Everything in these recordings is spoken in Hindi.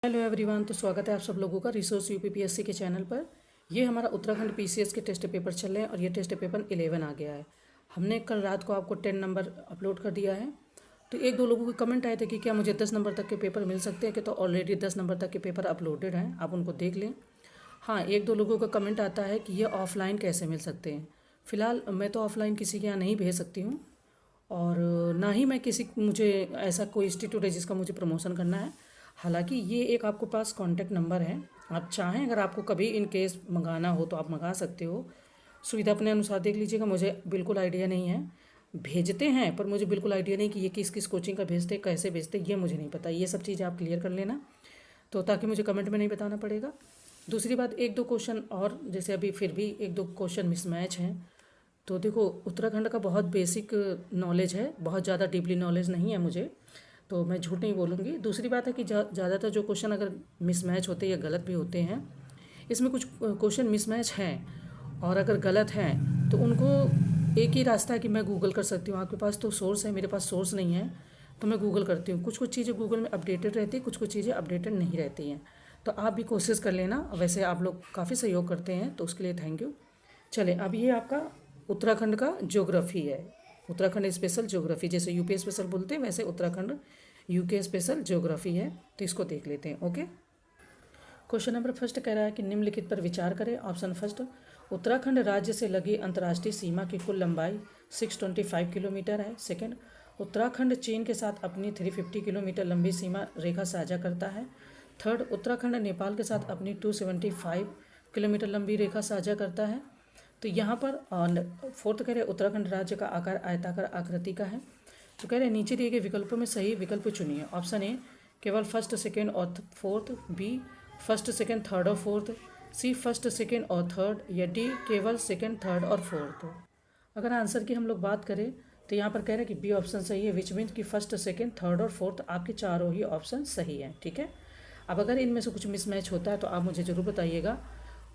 हेलो एवरीवन, तो स्वागत है आप सब लोगों का रिसोर्स यूपीपीएससी के चैनल पर। ये हमारा उत्तराखंड पीसीएस के टेस्ट पेपर चल रहे हैं और ये टेस्ट पेपर 11 आ गया है। हमने कल रात को आपको 10 नंबर अपलोड कर दिया है। तो एक दो लोगों के कमेंट आए थे कि क्या मुझे 10 नंबर तक के पेपर मिल सकते हैं कि, तो ऑलरेडी 10 नंबर तक के पेपर अपलोडेड हैं, आप उनको देख लें। हाँ, एक दो लोगों का कमेंट आता है कि ये ऑफलाइन कैसे मिल सकते हैं। फ़िलहाल मैं तो ऑफलाइन किसी के यहाँ नहीं भेज सकती हूँ और ना ही मैं मुझे ऐसा कोई इंस्टीट्यूट है जिसका मुझे प्रमोशन करना है। हालांकि ये एक आपके पास कांटेक्ट नंबर है, आप चाहें अगर आपको कभी इन केस मंगाना हो तो आप मंगा सकते हो। सुविधा अपने अनुसार देख लीजिएगा। मुझे बिल्कुल आइडिया नहीं है, भेजते हैं पर मुझे बिल्कुल आइडिया नहीं कि ये किस किस कोचिंग का भेजते, कैसे भेजते, ये मुझे नहीं पता। ये सब चीज़ें आप क्लियर कर लेना, तो ताकि मुझे कमेंट में नहीं बताना पड़ेगा। दूसरी बात, एक दो क्वेश्चन और जैसे अभी फिर भी एक दो क्वेश्चन मिसमैच हैं। तो देखो, उत्तराखंड का बहुत बेसिक नॉलेज है, बहुत ज़्यादा डीपली नॉलेज नहीं है मुझे, तो मैं झूठ नहीं बोलूँगी। दूसरी बात है कि ज़्यादातर जो क्वेश्चन अगर मिसमैच होते या गलत भी होते हैं, इसमें कुछ क्वेश्चन मिसमैच हैं और अगर गलत हैं तो उनको एक ही रास्ता है कि मैं गूगल कर सकती हूँ। आपके पास तो सोर्स है, मेरे पास सोर्स नहीं है, तो मैं गूगल करती हूँ। कुछ कुछ चीज़ें गूगल में अपडेटेड रहती है, कुछ कुछ चीज़ें अपडेटेड नहीं रहती हैं। तो आप भी कोशिश कर लेना। वैसे आप लोग काफ़ी सहयोग करते हैं, तो उसके लिए थैंक यू। चले, अब ये आपका उत्तराखंड का ज्योग्राफी है, उत्तराखंड स्पेशल ज्योग्राफी। जैसे यूपी स्पेशल बोलते हैं वैसे उत्तराखंड यूके स्पेशल ज्योग्राफी है, तो इसको देख लेते हैं। ओके, क्वेश्चन नंबर फर्स्ट कह रहा है कि निम्नलिखित पर विचार करें। ऑप्शन फर्स्ट, उत्तराखंड राज्य से लगी अंतर्राष्ट्रीय सीमा की कुल लंबाई 625 किलोमीटर है। सेकंड, उत्तराखंड चीन के साथ अपनी 350 किलोमीटर लंबी सीमा रेखा साझा करता है। थर्ड, उत्तराखंड नेपाल के साथ अपनी 275 किलोमीटर लंबी रेखा साझा करता है। तो यहाँ पर फोर्थ कह रहे उत्तराखंड राज्य का आकार आयताकार आकृति का है। तो कह रहे नीचे दिए गए विकल्पों में सही विकल्प चुनिए। ऑप्शन ए केवल फर्स्ट सेकेंड और fourth, B first second third और फोर्थ, सी फर्स्ट सेकेंड और थर्ड, या डी केवल सेकेंड थर्ड और फोर्थ। अगर आंसर की हम लोग बात करें तो यहाँ पर कह रहे हैं कि बी ऑप्शन सही है, विच मीन कि फर्स्ट सेकेंड थर्ड और फोर्थ आपके चारों ही ऑप्शन सही हैं। ठीक है, अब अगर इनमें से कुछ मिसमैच होता है तो आप मुझे ज़रूर बताइएगा।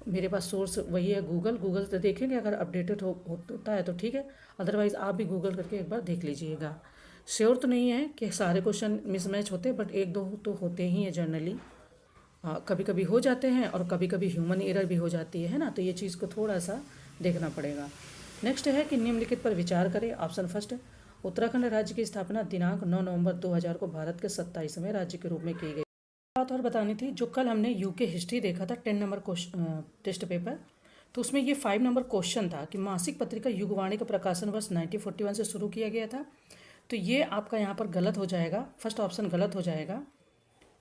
मेरे पास सोर्स वही है गूगल से देखेंगे, अगर अपडेटेड होता है तो ठीक है, अदरवाइज़ आप भी गूगल करके एक बार देख लीजिएगा। श्योर तो नहीं है कि सारे क्वेश्चन मिसमैच होते, बट एक दो तो होते ही हैं जनरली। कभी कभी हो जाते हैं और कभी कभी ह्यूमन एरर भी हो जाती है ना, तो ये चीज़ को थोड़ा सा देखना पड़ेगा। नेक्स्ट है कि निम्नलिखित पर विचार करें। ऑप्शन फर्स्ट, उत्तराखंड राज्य की स्थापना दिनांक 9 नवंबर 2000 को भारत के 27वें राज्य के रूप में की गई। बात और बतानी थी, जो कल हमने यूके हिस्ट्री देखा था 10 नंबर टेस्ट पेपर, तो उसमें ये 5 नंबर क्वेश्चन था कि मासिक पत्रिका युगवाणी का प्रकाशन वर्ष 1941 से शुरू किया गया था। तो ये आपका यहाँ पर गलत हो जाएगा, फर्स्ट ऑप्शन गलत हो जाएगा।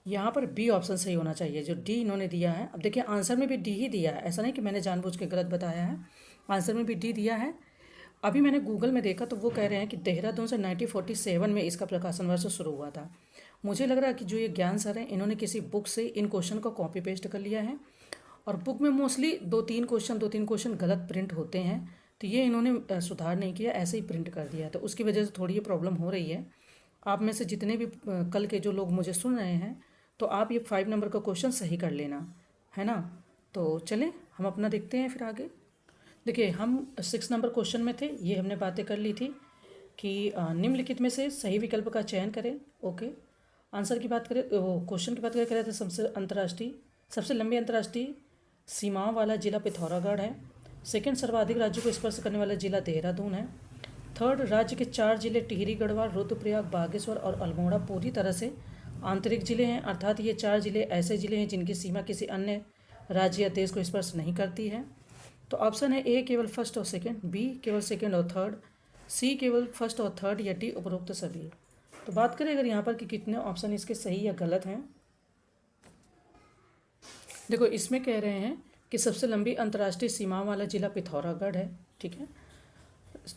यहाँ पर बी ऑप्शन सही होना चाहिए, जो डी इन्होंने दिया है। अब देखिए, आंसर में भी डी ही दिया है, ऐसा नहीं कि मैंने जानबूझ के गलत बताया है, आंसर में भी डी दिया है। अभी मैंने गूगल में देखा तो वो कह रहे हैं कि देहरादून से 1947 में इसका प्रकाशन वर्ष शुरू हुआ था। मुझे लग रहा है कि जो ये ज्ञान सर हैं, इन्होंने किसी बुक से इन क्वेश्चन को कॉपी पेस्ट कर लिया है, और बुक में मोस्टली दो तीन क्वेश्चन गलत प्रिंट होते हैं, तो ये इन्होंने सुधार नहीं किया, ऐसे ही प्रिंट कर दिया, तो उसकी वजह से थोड़ी ये प्रॉब्लम हो रही है। आप में से जितने भी कल के जो लोग मुझे सुन रहे हैं, तो आप ये 5 नंबर का क्वेश्चन सही कर लेना, है ना। तो चलें हम अपना देखते हैं फिर आगे। देखिए, हम 6 नंबर क्वेश्चन में थे, ये हमने बातें कर ली थी कि निम्नलिखित में से सही विकल्प का चयन करें। ओके, आंसर की बात करें, वो क्वेश्चन की बात करें, कह रहे थे सबसे लंबी अंतर्राष्ट्रीय सीमाओं वाला जिला पिथौरागढ़ है। सेकंड, सर्वाधिक राज्यों को स्पर्श करने वाला जिला देहरादून है। थर्ड, राज्य के 4 जिले टिहरी, गढ़वाल, रुद्रप्रयाग, बागेश्वर और अल्मोड़ा पूरी तरह से आंतरिक जिले हैं, अर्थात ये 4 जिले ऐसे जिले हैं जिनकी सीमा किसी अन्य राज्य या देश को स्पर्श नहीं करती है। तो ऑप्शन है ए केवल फर्स्ट और सेकंड, बी केवल सेकंड और थर्ड, सी केवल फर्स्ट और थर्ड, या डी उपरोक्त सभी। तो बात करें अगर यहाँ पर कि कितने ऑप्शन इसके सही या गलत हैं। देखो, इसमें कह रहे हैं कि सबसे लंबी अंतर्राष्ट्रीय सीमा वाला जिला पिथौरागढ़ है। ठीक है,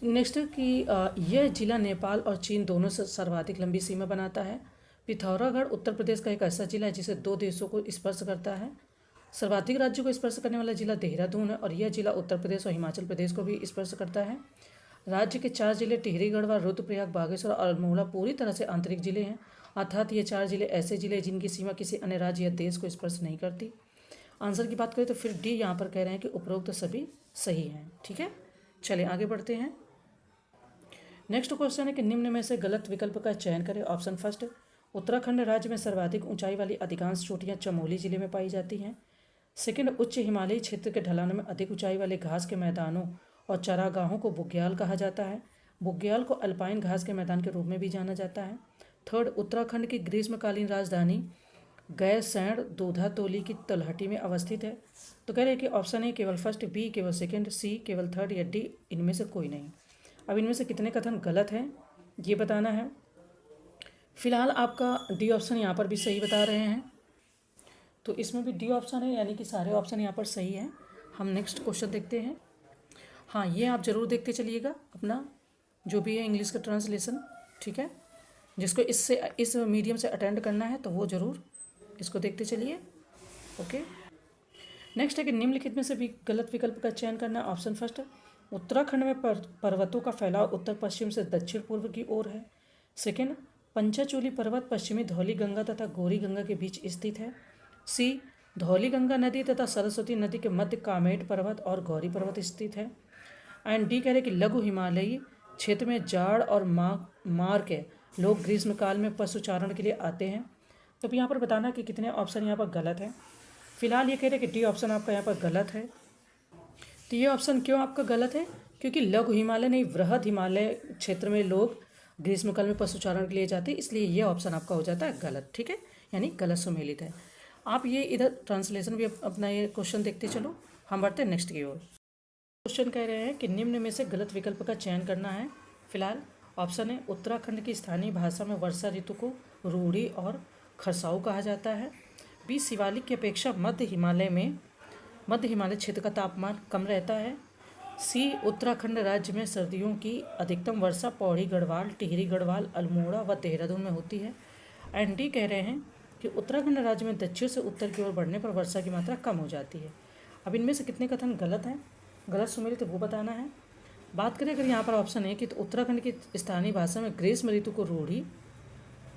नेक्स्ट कि यह जिला नेपाल और चीन दोनों से सर्वाधिक लंबी सीमा बनाता है। पिथौरागढ़ उत्तर प्रदेश का एक ऐसा जिला है जिसे 2 देशों को स्पर्श करता है। सर्वाधिक राज्यों को स्पर्श करने वाला जिला देहरादून है, और यह जिला उत्तर प्रदेश और हिमाचल प्रदेश को भी स्पर्श करता है। राज्य के 4 जिले टिहरी, गढ़वाल, रुद्रप्रयाग, बागेश्वर और अल्मोड़ा पूरी तरह से आंतरिक जिले हैं, अर्थात ये 4 जिले ऐसे जिले हैं जिनकी सीमा किसी अन्य राज्य या देश को स्पर्श नहीं करती। आंसर की बात करें तो फिर डी यहाँ पर कह रहे हैं कि उपरोक्त सभी सही हैं। ठीक है, चलिए आगे बढ़ते हैं। नेक्स्ट क्वेश्चन है कि निम्न में से गलत विकल्प का चयन करें। ऑप्शन फर्स्ट, उत्तराखंड राज्य में सर्वाधिक ऊंचाई वाली अधिकांश चोटियां चमोली जिले में पाई जाती हैं। सेकंड, उच्च हिमालयी क्षेत्र के ढलानों में अधिक ऊंचाई वाले घास के मैदानों और चरागाहों को बुग्याल कहा जाता है। बुग्याल को अल्पाइन घास के मैदान के रूप में भी जाना जाता है। थर्ड, उत्तराखंड की ग्रीष्मकालीन राजधानी गैरसैंण दूधातोली की तलहटी में अवस्थित है। तो कह रहे हैं कि ऑप्शन ए केवल फर्स्ट, बी केवल सेकंड, सी केवल थर्ड या डी इनमें से कोई नहीं। अब इनमें से कितने कथन गलत हैं ये बताना है। फिलहाल आपका डी ऑप्शन यहाँ पर भी सही बता रहे हैं, तो इसमें भी डी ऑप्शन है, यानी कि सारे ऑप्शन यहाँ पर सही हैं। हम नेक्स्ट क्वेश्चन देखते हैं। हाँ, ये आप ज़रूर देखते चलिएगा अपना जो भी है इंग्लिश का ट्रांसलेशन, ठीक है। जिसको इस मीडियम से अटेंड करना है तो वो ज़रूर इसको देखते चलिए, ओके। नेक्स्ट है कि निम्नलिखित में से भी गलत विकल्प का चयन करना है। ऑप्शन फर्स्ट, उत्तराखंड में पर्वतों का फैलाव उत्तर पश्चिम से दक्षिण पूर्व की ओर है। सेकंड, पंचाचूली पर्वत पश्चिमी धौली गंगा तथा गौरी गंगा के बीच स्थित है। सी, धौली गंगा नदी तथा सरस्वती नदी के मध्य कामेट पर्वत और गौरी पर्वत स्थित है। एंड डी कह रहे कि लघु हिमालयी क्षेत्र में जाड़ और मार के लोग ग्रीष्मकाल में पशुचारण के लिए आते हैं। तो अब यहाँ पर बताना कि कितने ऑप्शन यहाँ पर गलत हैं। फिलहाल ये कह रहे हैं कि डी ऑप्शन आपका यहाँ पर गलत है। तो ये ऑप्शन क्यों आपका गलत है? क्योंकि लघु हिमालय नहीं, वृहद हिमालय क्षेत्र में लोग ग्रीष्मकाल में पशुचारण के लिए जाते हैं, इसलिए ये ऑप्शन आपका हो जाता है गलत, ठीक है, यानी गलत सुमेलित है। आप ये इधर ट्रांसलेशन भी अपना ये क्वेश्चन देखते चलो। हम बढ़ते हैं नेक्स्ट की ओर। क्वेश्चन कह रहे हैं कि निम्न में से गलत विकल्प का चयन करना है। फिलहाल ऑप्शन है, उत्तराखंड की स्थानीय भाषा में वर्षा ऋतु को रूढ़ी और खरसाऊ कहा जाता है। बी, शिवालिक की अपेक्षा मध्य हिमालय क्षेत्र का तापमान कम रहता है। सी, उत्तराखंड राज्य में सर्दियों की अधिकतम वर्षा पौड़ी गढ़वाल, टिहरी गढ़वाल, अल्मोड़ा व देहरादून में होती है। एंड डी कह रहे हैं कि उत्तराखंड राज्य में दक्षिण से उत्तर की ओर बढ़ने पर वर्षा की मात्रा कम हो जाती है। अब इनमें से कितने कथन गलत हैं, गलत सुमेलित तो वो बताना है। बात करें अगर यहाँ पर ऑप्शन है कि तो उत्तराखंड की स्थानीय भाषा में ग्रीष्म ऋतु को रूढ़ी,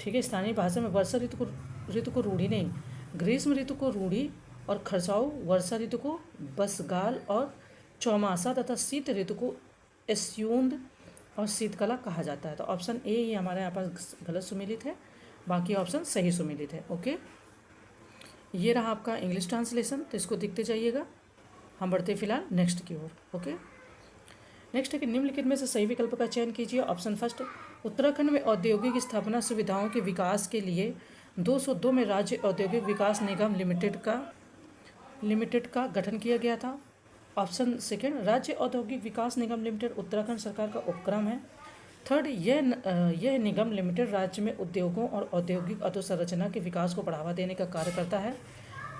ठीक है, स्थानीय भाषा में वर्षा ऋतु को रूढ़ी नहीं, ग्रीष्म ऋतु को रूढ़ी और खरसाऊ वर्षा ऋतु को बसगाल और चौमासा तथा शीत ऋतु को एस्यूंद और शीतकला कहा जाता है। तो ऑप्शन ए ही हमारे यहाँ पास गलत सुमेलित है, बाकी ऑप्शन सही सुमेलित है, ओके। ये रहा आपका इंग्लिश ट्रांसलेशन, तो इसको देखते जाइएगा। हम बढ़ते फिलहाल नेक्स्ट की ओर, ओके। नेक्स्ट है कि निम्नलिखित में से सही विकल्प का चयन कीजिए। ऑप्शन फर्स्ट, उत्तराखंड में औद्योगिक स्थापना सुविधाओं के विकास के लिए 202 में राज्य औद्योगिक विकास निगम लिमिटेड का गठन किया गया था। ऑप्शन सेकेंड, राज्य औद्योगिक विकास निगम लिमिटेड उत्तराखंड सरकार का उपक्रम है। थर्ड, यह निगम लिमिटेड राज्य में उद्योगों और औद्योगिक अधोसंरचना के विकास को बढ़ावा देने का कार्य करता है।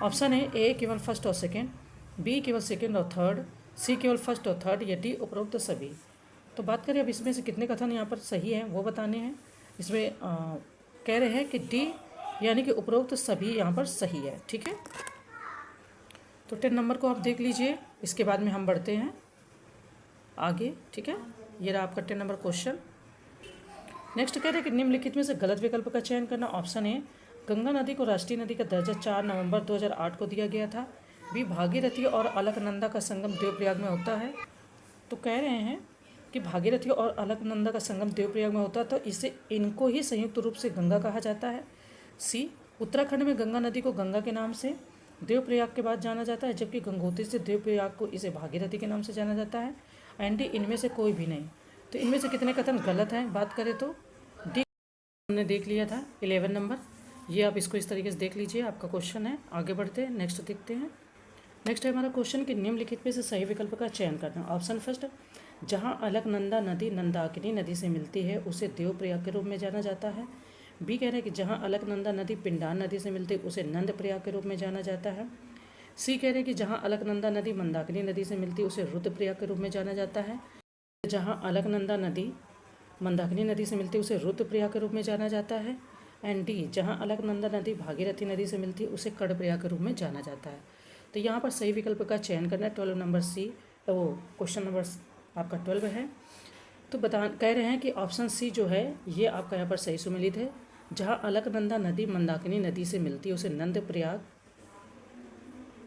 ऑप्शन ए केवल फर्स्ट और सेकेंड, बी केवल सेकेंड और थर्ड, सी केवल फर्स्ट और थर्ड या डी उपरोक्त सभी। तो बात करें अब इसमें से कितने कथन यहाँ पर सही हैं वो बताने हैं। इसमें कह रहे हैं कि डी यानी कि उपरोक्त सभी यहाँ पर सही है, ठीक है। तो 10 नंबर को आप देख लीजिए, इसके बाद में हम बढ़ते हैं आगे, ठीक है। ये रहा आपका 10 नंबर क्वेश्चन। नेक्स्ट कह रहे हैं कि निम्नलिखित में से गलत विकल्प का चयन करना। ऑप्शन ए, गंगा नदी को राष्ट्रीय नदी का दर्जा 4 नवंबर 2008 को दिया गया था। बी, भागीरथी और अलकनंदा का संगम देवप्रयाग में होता है। तो कह रहे हैं कि भागीरथी और अलकनंदा का संगम देवप्रयाग में होता है, तो इनको ही संयुक्त रूप से गंगा कहा जाता है। सी, उत्तराखंड में गंगा नदी को गंगा के नाम से देवप्रयाग के बाद जाना जाता है, जबकि गंगोत्री से देवप्रयाग को इसे भागीरथी के नाम से जाना जाता है। एंड डी इनमें से कोई भी नहीं। तो इनमें से कितने कथन गलत हैं बात करें तो डी हमने देख लिया था 11 नंबर। ये आप इसको इस तरीके से देख लीजिए, आपका क्वेश्चन है। आगे बढ़ते हैं, नेक्स्ट देखते हैं। नेक्स्ट है हमारा क्वेश्चन कि निम्नलिखित में से सही विकल्प का चयन करना। ऑप्शन फर्स्ट, जहाँ अलकनंदा नदी नंदाकिनी नदी से मिलती है उसे देवप्रयाग के रूप में जाना जाता है। बी कह रहे हैं कि जहाँ अलकनंदा नदी पिंडार नदी से मिलती है उसे नंदप्रयाग के रूप में जाना जाता है। सी कह रहे हैं कि जहाँ अलकनंदा नदी मंदाकिनी नदी से मिलती है उसे रुद्रप्रयाग के रूप में जाना जाता है। जहाँ अलकनंदा नदी मंदाकिनी नदी से मिलती है उसे रुद्रप्रयाग के रूप में जाना जाता है। एंड डी, जहाँ अलकनंदा नदी भागीरथी नदी से मिलती है उसे कर्णप्रयाग के रूप में जाना जाता है। तो यहाँ पर सही विकल्प का चयन करना है। 12 नंबर सी, वो क्वेश्चन नंबर आपका 12 है। तो कह रहे हैं कि ऑप्शन सी जो है ये आपका यहाँ पर सही सुमेलित है। जहाँ अलकनंदा नदी मंदाकिनी नदी से मिलती है उसे नंदप्रयाग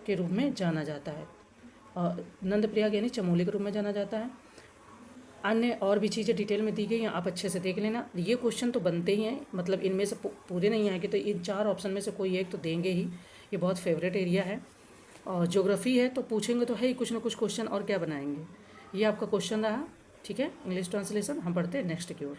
के रूप में जाना जाता है, और नंदप्रयाग यानी चमोली के रूप में जाना जाता है। अन्य और भी चीज़ें डिटेल में दी गई हैं, आप अच्छे से देख लेना। ये क्वेश्चन तो बनते ही हैं, मतलब इनमें से पूरे नहीं आएंगे तो इन 4 ऑप्शन में से कोई एक तो देंगे ही। ये बहुत फेवरेट एरिया है। और ज्योग्राफी है तो पूछेंगे तो है ही कुछ ना कुछ क्वेश्चन, और क्या बनाएंगे। ये आपका क्वेश्चन रहा, ठीक है। इंग्लिश ट्रांसलेशन हम पढ़ते हैं नेक्स्ट की ओर।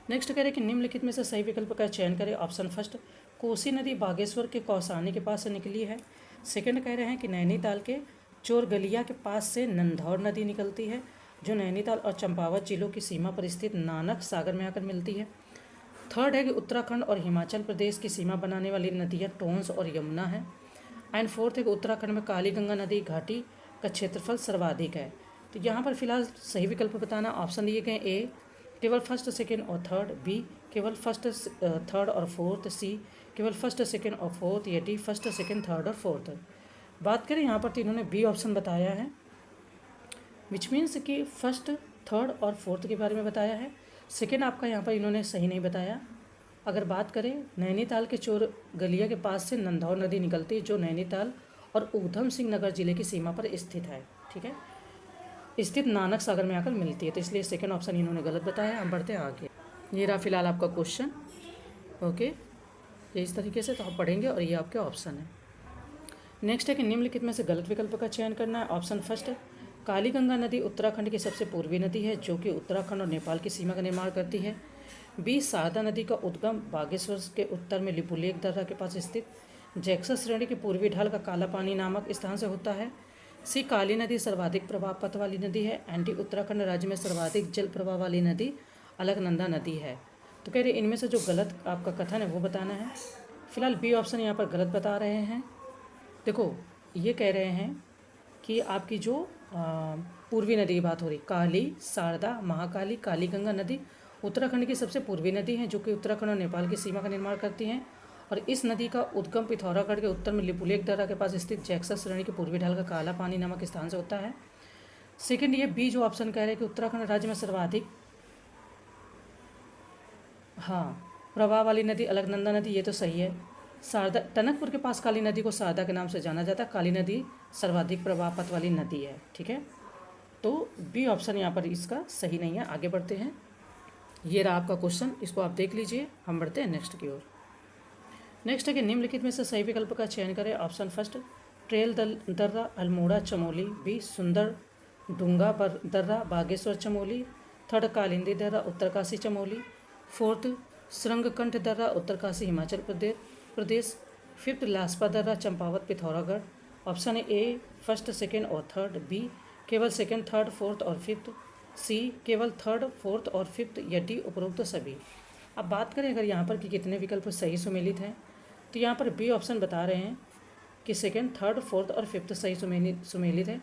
नेक्स्ट कह रहे हैं कि निम्नलिखित में से सही विकल्प का चयन करें। ऑप्शन फर्स्ट, कोसी नदी बागेश्वर के कौसानी के पास से निकली है। सेकंड कह रहे हैं कि नैनीताल के चोरगलिया के पास से नंधौर नदी निकलती है, जो नैनीताल और चंपावत जिलों की सीमा पर स्थित नानक सागर में आकर मिलती है। थर्ड है कि उत्तराखंड और हिमाचल प्रदेश की सीमा बनाने वाली नदियाँ टोंस और यमुना है। एंड फोर्थ है कि उत्तराखंड में काली गंगा नदी घाटी का क्षेत्रफल सर्वाधिक है। तो यहाँ पर फिलहाल सही विकल्प बताना। ऑप्शन दिए गए ए केवल फर्स्ट, सेकेंड और थर्ड, बी केवल फर्स्ट, थर्ड और फोर्थ, सी केवल फर्स्ट, सेकेंड और फोर्थ, या डी फर्स्ट, सेकेंड, थर्ड और फोर्थ। बात करें यहाँ पर तो इन्होंने बी ऑप्शन बताया है, विच मीन्स कि फर्स्ट, थर्ड और फोर्थ के बारे में बताया है। सेकेंड आपका यहाँ पर इन्होंने सही नहीं बताया। अगर बात करें नैनीताल के चोर गलिया के पास से नंधौर नदी निकलती है, जो नैनीताल और ऊधम सिंह नगर जिले की सीमा पर स्थित है, ठीक है, स्थित नानक सागर में आकर मिलती है। तो इसलिए सेकंड ऑप्शन इन्होंने गलत बताया। हम बढ़ते हैं आगे। ये रहा फिलहाल आपका क्वेश्चन, ओके। ये इस तरीके से तो आप पढ़ेंगे और ये आपके ऑप्शन है। नेक्स्ट है कि निम्नलिखित में से गलत विकल्प का चयन करना है। ऑप्शन फर्स्ट, काली गंगा नदी उत्तराखंड की सबसे पूर्वी नदी है, जो कि उत्तराखंड और नेपाल की सीमा का निर्माण करती है। बी, शारदा नदी का उद्गम बागेश्वर के उत्तर में लिपुलेख दर्रा के पास स्थित जैक्सस श्रेणी की पूर्वी ढाल का काला पानी नामक स्थान से होता है। सी, काली नदी सर्वाधिक प्रवाह पथ वाली नदी है। एंड डी, उत्तराखंड राज्य में सर्वाधिक जल प्रवाह वाली नदी अलकनंदा नदी है। तो कह रहे इनमें से जो गलत आपका कथन है वो बताना है। फिलहाल बी ऑप्शन यहाँ पर गलत बता रहे हैं। देखो ये कह रहे हैं कि आपकी जो पूर्वी नदी की बात हो रही, काली, शारदा, महाकाली, काली गंगा नदी उत्तराखंड की सबसे पूर्वी नदी है, जो कि उत्तराखंड और नेपाल की सीमा का निर्माण करती हैं। और इस नदी का उद्गम पिथौरागढ़ के उत्तर में लिपुलेख दर्रा के पास स्थित जैक्सस श्रेणी की पूर्वी ढाल का काला पानी नामक स्थान से होता है। सेकंड, ये बी जो ऑप्शन कह रहे हैं कि उत्तराखंड राज्य में सर्वाधिक प्रवाह वाली नदी अलकनंदा नदी, ये तो सही है। शारदा, टनकपुर के पास काली नदी को शारदा के नाम से जाना जाता है। काली नदी सर्वाधिक प्रवाह पथ वाली नदी है, ठीक है। तो बी ऑप्शन यहाँ पर इसका सही नहीं है। आगे बढ़ते हैं। ये रहा आपका क्वेश्चन, इसको आप देख लीजिए। हम बढ़ते हैं नेक्स्ट की ओर। नेक्स्ट है कि निम्नलिखित में से सही विकल्प का चयन करें। ऑप्शन फर्स्ट, ट्रेल दर्रा अल्मोड़ा चमोली। बी, सुंदर डूंगा दर्रा बागेश्वर चमोली। थर्ड, कालिंदी दर्रा उत्तरकाशी चमोली। फोर्थ, श्रृंगकंठ दर्रा उत्तरकाशी हिमाचल प्रदेश। फिफ्थ, लास्पा दर्रा Champawat Pithoragarh. Option A first, second और थर्ड। बी केवल सेकेंड, थर्ड, फोर्थ और फिफ्थ। सी केवल थर्ड, फोर्थ और फिफ्थ, या डी उपरोक्त सभी। अब बात करें अगर यहाँ पर कि कितने विकल्प सही सुमेलित हैं, तो यहाँ पर बी ऑप्शन बता रहे हैं कि सेकेंड, थर्ड, फोर्थ और फिफ्थ सही सुमेलित है।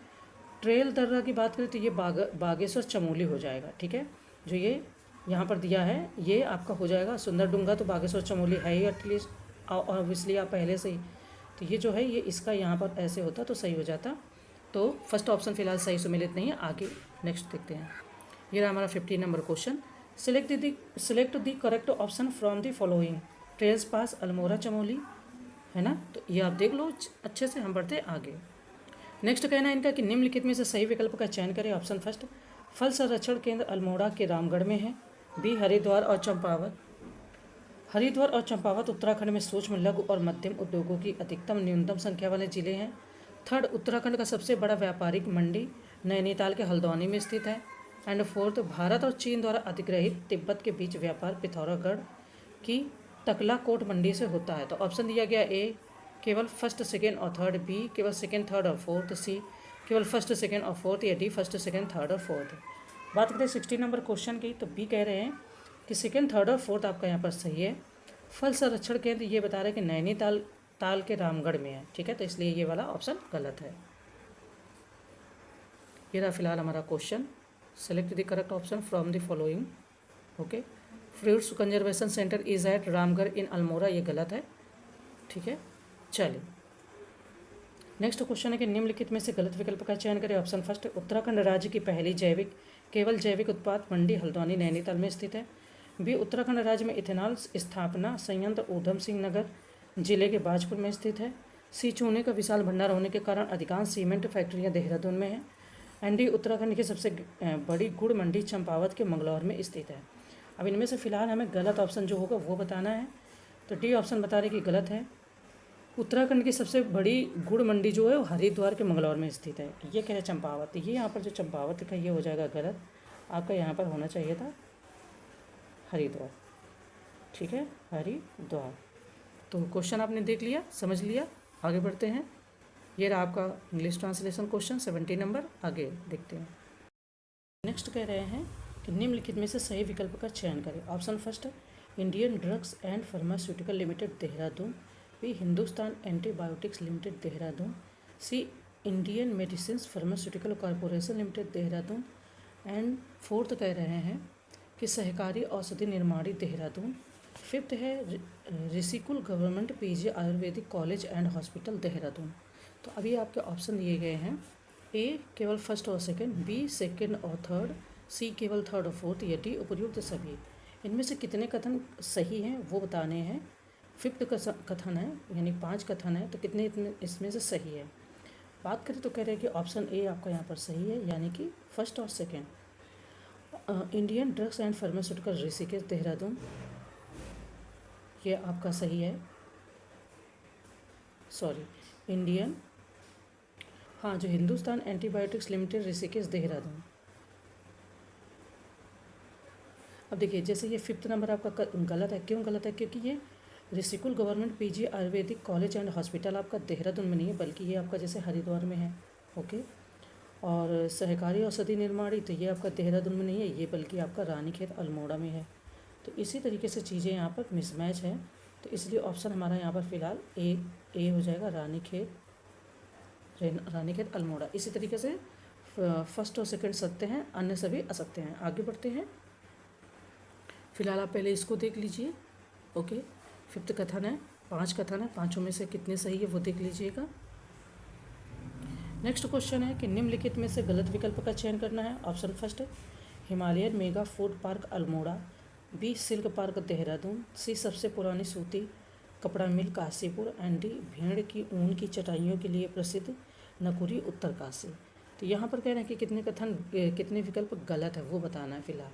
ट्रेल दर्रा की बात करें तो ये बागेश्वर चमोली हो जाएगा, ठीक है। जो ये यहाँ पर दिया है ये आपका हो जाएगा। सुंदर डूंगा तो बागेश्वर चमोली है ही एटलीस्ट, ऑब्वियसली आप पहले से ही, तो ये जो है ये इसका यहाँ पर ऐसे होता तो सही हो जाता। तो फर्स्ट ऑप्शन फिलहाल सही सुमेलित नहीं है। आगे नेक्स्ट देखते हैं। ये रहा हमारा 15 number question. Select the correct option from the following. Traill's pass Almora Chamoli, है ना, तो ये आप देख लो अच्छे से। हम बढ़ते हैं आगे। नेक्स्ट कहना है इनका कि निम्नलिखित में से सही विकल्प का चयन करें। ऑप्शन फर्स्ट, फल संरक्षण केंद्र अल्मोड़ा के रामगढ़ में है। बी, हरिद्वार और चंपावत उत्तराखंड में सूक्ष्म, लघु और मध्यम उद्योगों की अधिकतम न्यूनतम संख्या वाले जिले हैं। थर्ड, उत्तराखंड का सबसे बड़ा व्यापारिक मंडी नैनीताल के हल्द्वानी में स्थित है। एंड फोर्थ, भारत और चीन द्वारा अधिग्रहित तिब्बत के बीच व्यापार पिथौरागढ़ की तकलाकोट मंडी से होता है। तो ऑप्शन दिया गया ए केवल फर्स्ट, सेकेंड और थर्ड। बी केवल सेकेंड, थर्ड और फोर्थ। सी केवल फर्स्ट, सेकेंड और फोर्थ, या डी फर्स्ट, सेकेंड, थर्ड और फोर्थ। बात करें 16 नंबर क्वेश्चन की, तो बी कह रहे हैं कि सेकेंड, थर्ड और फोर्थ आपका यहाँ पर सही है। फल संरक्षण केंद्र ये बता रहे हैं कि नैनीताल के रामगढ़ में है, ठीक है, तो इसलिए ये वाला ऑप्शन गलत है। ये रहा फिलहाल हमारा question. Select the correct option from the following, okay. Fruits conservation centre is at Ramgarh in Almora, ये गलत है, ठीक है। चलिए नेक्स्ट क्वेश्चन है कि निम्नलिखित में से गलत विकल्प का चयन करें। ऑप्शन फर्स्ट, उत्तराखंड राज्य की पहली केवल जैविक उत्पाद मंडी हल्द्वानी नैनीताल में स्थित है। बी, उत्तराखंड राज्य में इथेनॉल स्थापना संयंत्र ऊधम सिंह नगर जिले के बाजपुर में स्थित है। सी, चूने का विशाल भंडार होने के कारण अधिकांश सीमेंट फैक्ट्रियां देहरादून में हैं। एनडी उत्तराखंड की सबसे बड़ी गुड़ मंडी चंपावत के मंगलौर में स्थित है। अब इनमें से फिलहाल हमें गलत ऑप्शन जो होगा वो बताना है। तो डी ऑप्शन बता रहे कि गलत है। उत्तराखंड की सबसे बड़ी गुड़ मंडी जो है वो हरिद्वार के मंगलौर में स्थित है। ये क्या है, चंपावत। ये यहाँ पर जो चंपावत लिखा है ये हो जाएगा गलत। आपका यहाँ पर होना चाहिए था हरिद्वार। ठीक है, हरिद्वार। तो क्वेश्चन आपने देख लिया, समझ लिया। आगे बढ़ते हैं। ये रहा आपका इंग्लिश ट्रांसलेशन क्वेश्चन 70 नंबर। आगे देखते हैं। नेक्स्ट कह रहे हैं कि निम्नलिखित में से सही विकल्प का चयन करें। Option first, Indian drugs and pharmaceutical limited Dehradun. B, Hindustan antibiotics limited Dehradun. C, Indian medicine pharmaceutical corporation limited Dehradun. And fourth कह रहे हैं कि सहकारी औषधि निर्माणी देहरादून। फिफ्थ है Rishikul government PG Ayurvedic college and hospital Dehradun. तो अभी आपके ऑप्शन दिए गए हैं। ए केवल फर्स्ट और सेकंड, बी सेकंड और थर्ड, सी केवल थर्ड और फोर्थ, या डी उपयुक्त सभी। इनमें से कितने कथन सही हैं वो बताने हैं। फिफ्थ कथन है, यानी 5 कथन है, तो कितने इसमें से सही है। बात करें तो कह रहे हैं कि ऑप्शन ए आपका यहाँ पर सही है, यानी कि फर्स्ट और second. Indian drugs and pharmaceutical Rishikesh Dehradun, ये आपका सही है। सॉरी, इंडियन, हाँ, जो हिंदुस्तान एंटीबायोटिक्स लिमिटेड ऋषिकेश देहरादून। अब देखिए, जैसे ये फिफ्थ नंबर आपका गलत है। क्यों गलत है? क्योंकि ये Rishikul government PG Ayurvedic college and hospital आपका देहरादून में नहीं है, बल्कि ये आपका जैसे हरिद्वार में है। ओके। और सहकारी औषधि निर्माणी, तो ये आपका देहरादून में नहीं है, ये बल्कि आपका रानीखेत अल्मोड़ा में है। तो इसी तरीके से चीज़ें यहाँ पर मिसमैच है। तो इसलिए ऑप्शन हमारा यहाँ पर फिलहाल ए हो जाएगा, रानीखेत अल्मोड़ा। इसी तरीके से फर्स्ट और सेकंड सत्य हैं, अन्य सभी असत्य हैं। आगे बढ़ते हैं। फिलहाल आप पहले इसको देख लीजिए। ओके, फिफ्थ कथन है, 5 कथन है, 5 में से कितने सही है वो देख लीजिएगा। नेक्स्ट क्वेश्चन है कि निम्नलिखित में से गलत विकल्प का चयन करना है। Option first, Himalayan mega food park Almora. B, silk park Dehradun. C, सबसे पुरानी सूती कपड़ा मिल काशीपुर। एंड डी, भेड़ की ऊन की चटाइयों के लिए प्रसिद्ध नकुरी उत्तरकाशी। तो यहाँ पर कह रहे हैं कि कितने विकल्प गलत है वो बताना है। फिलहाल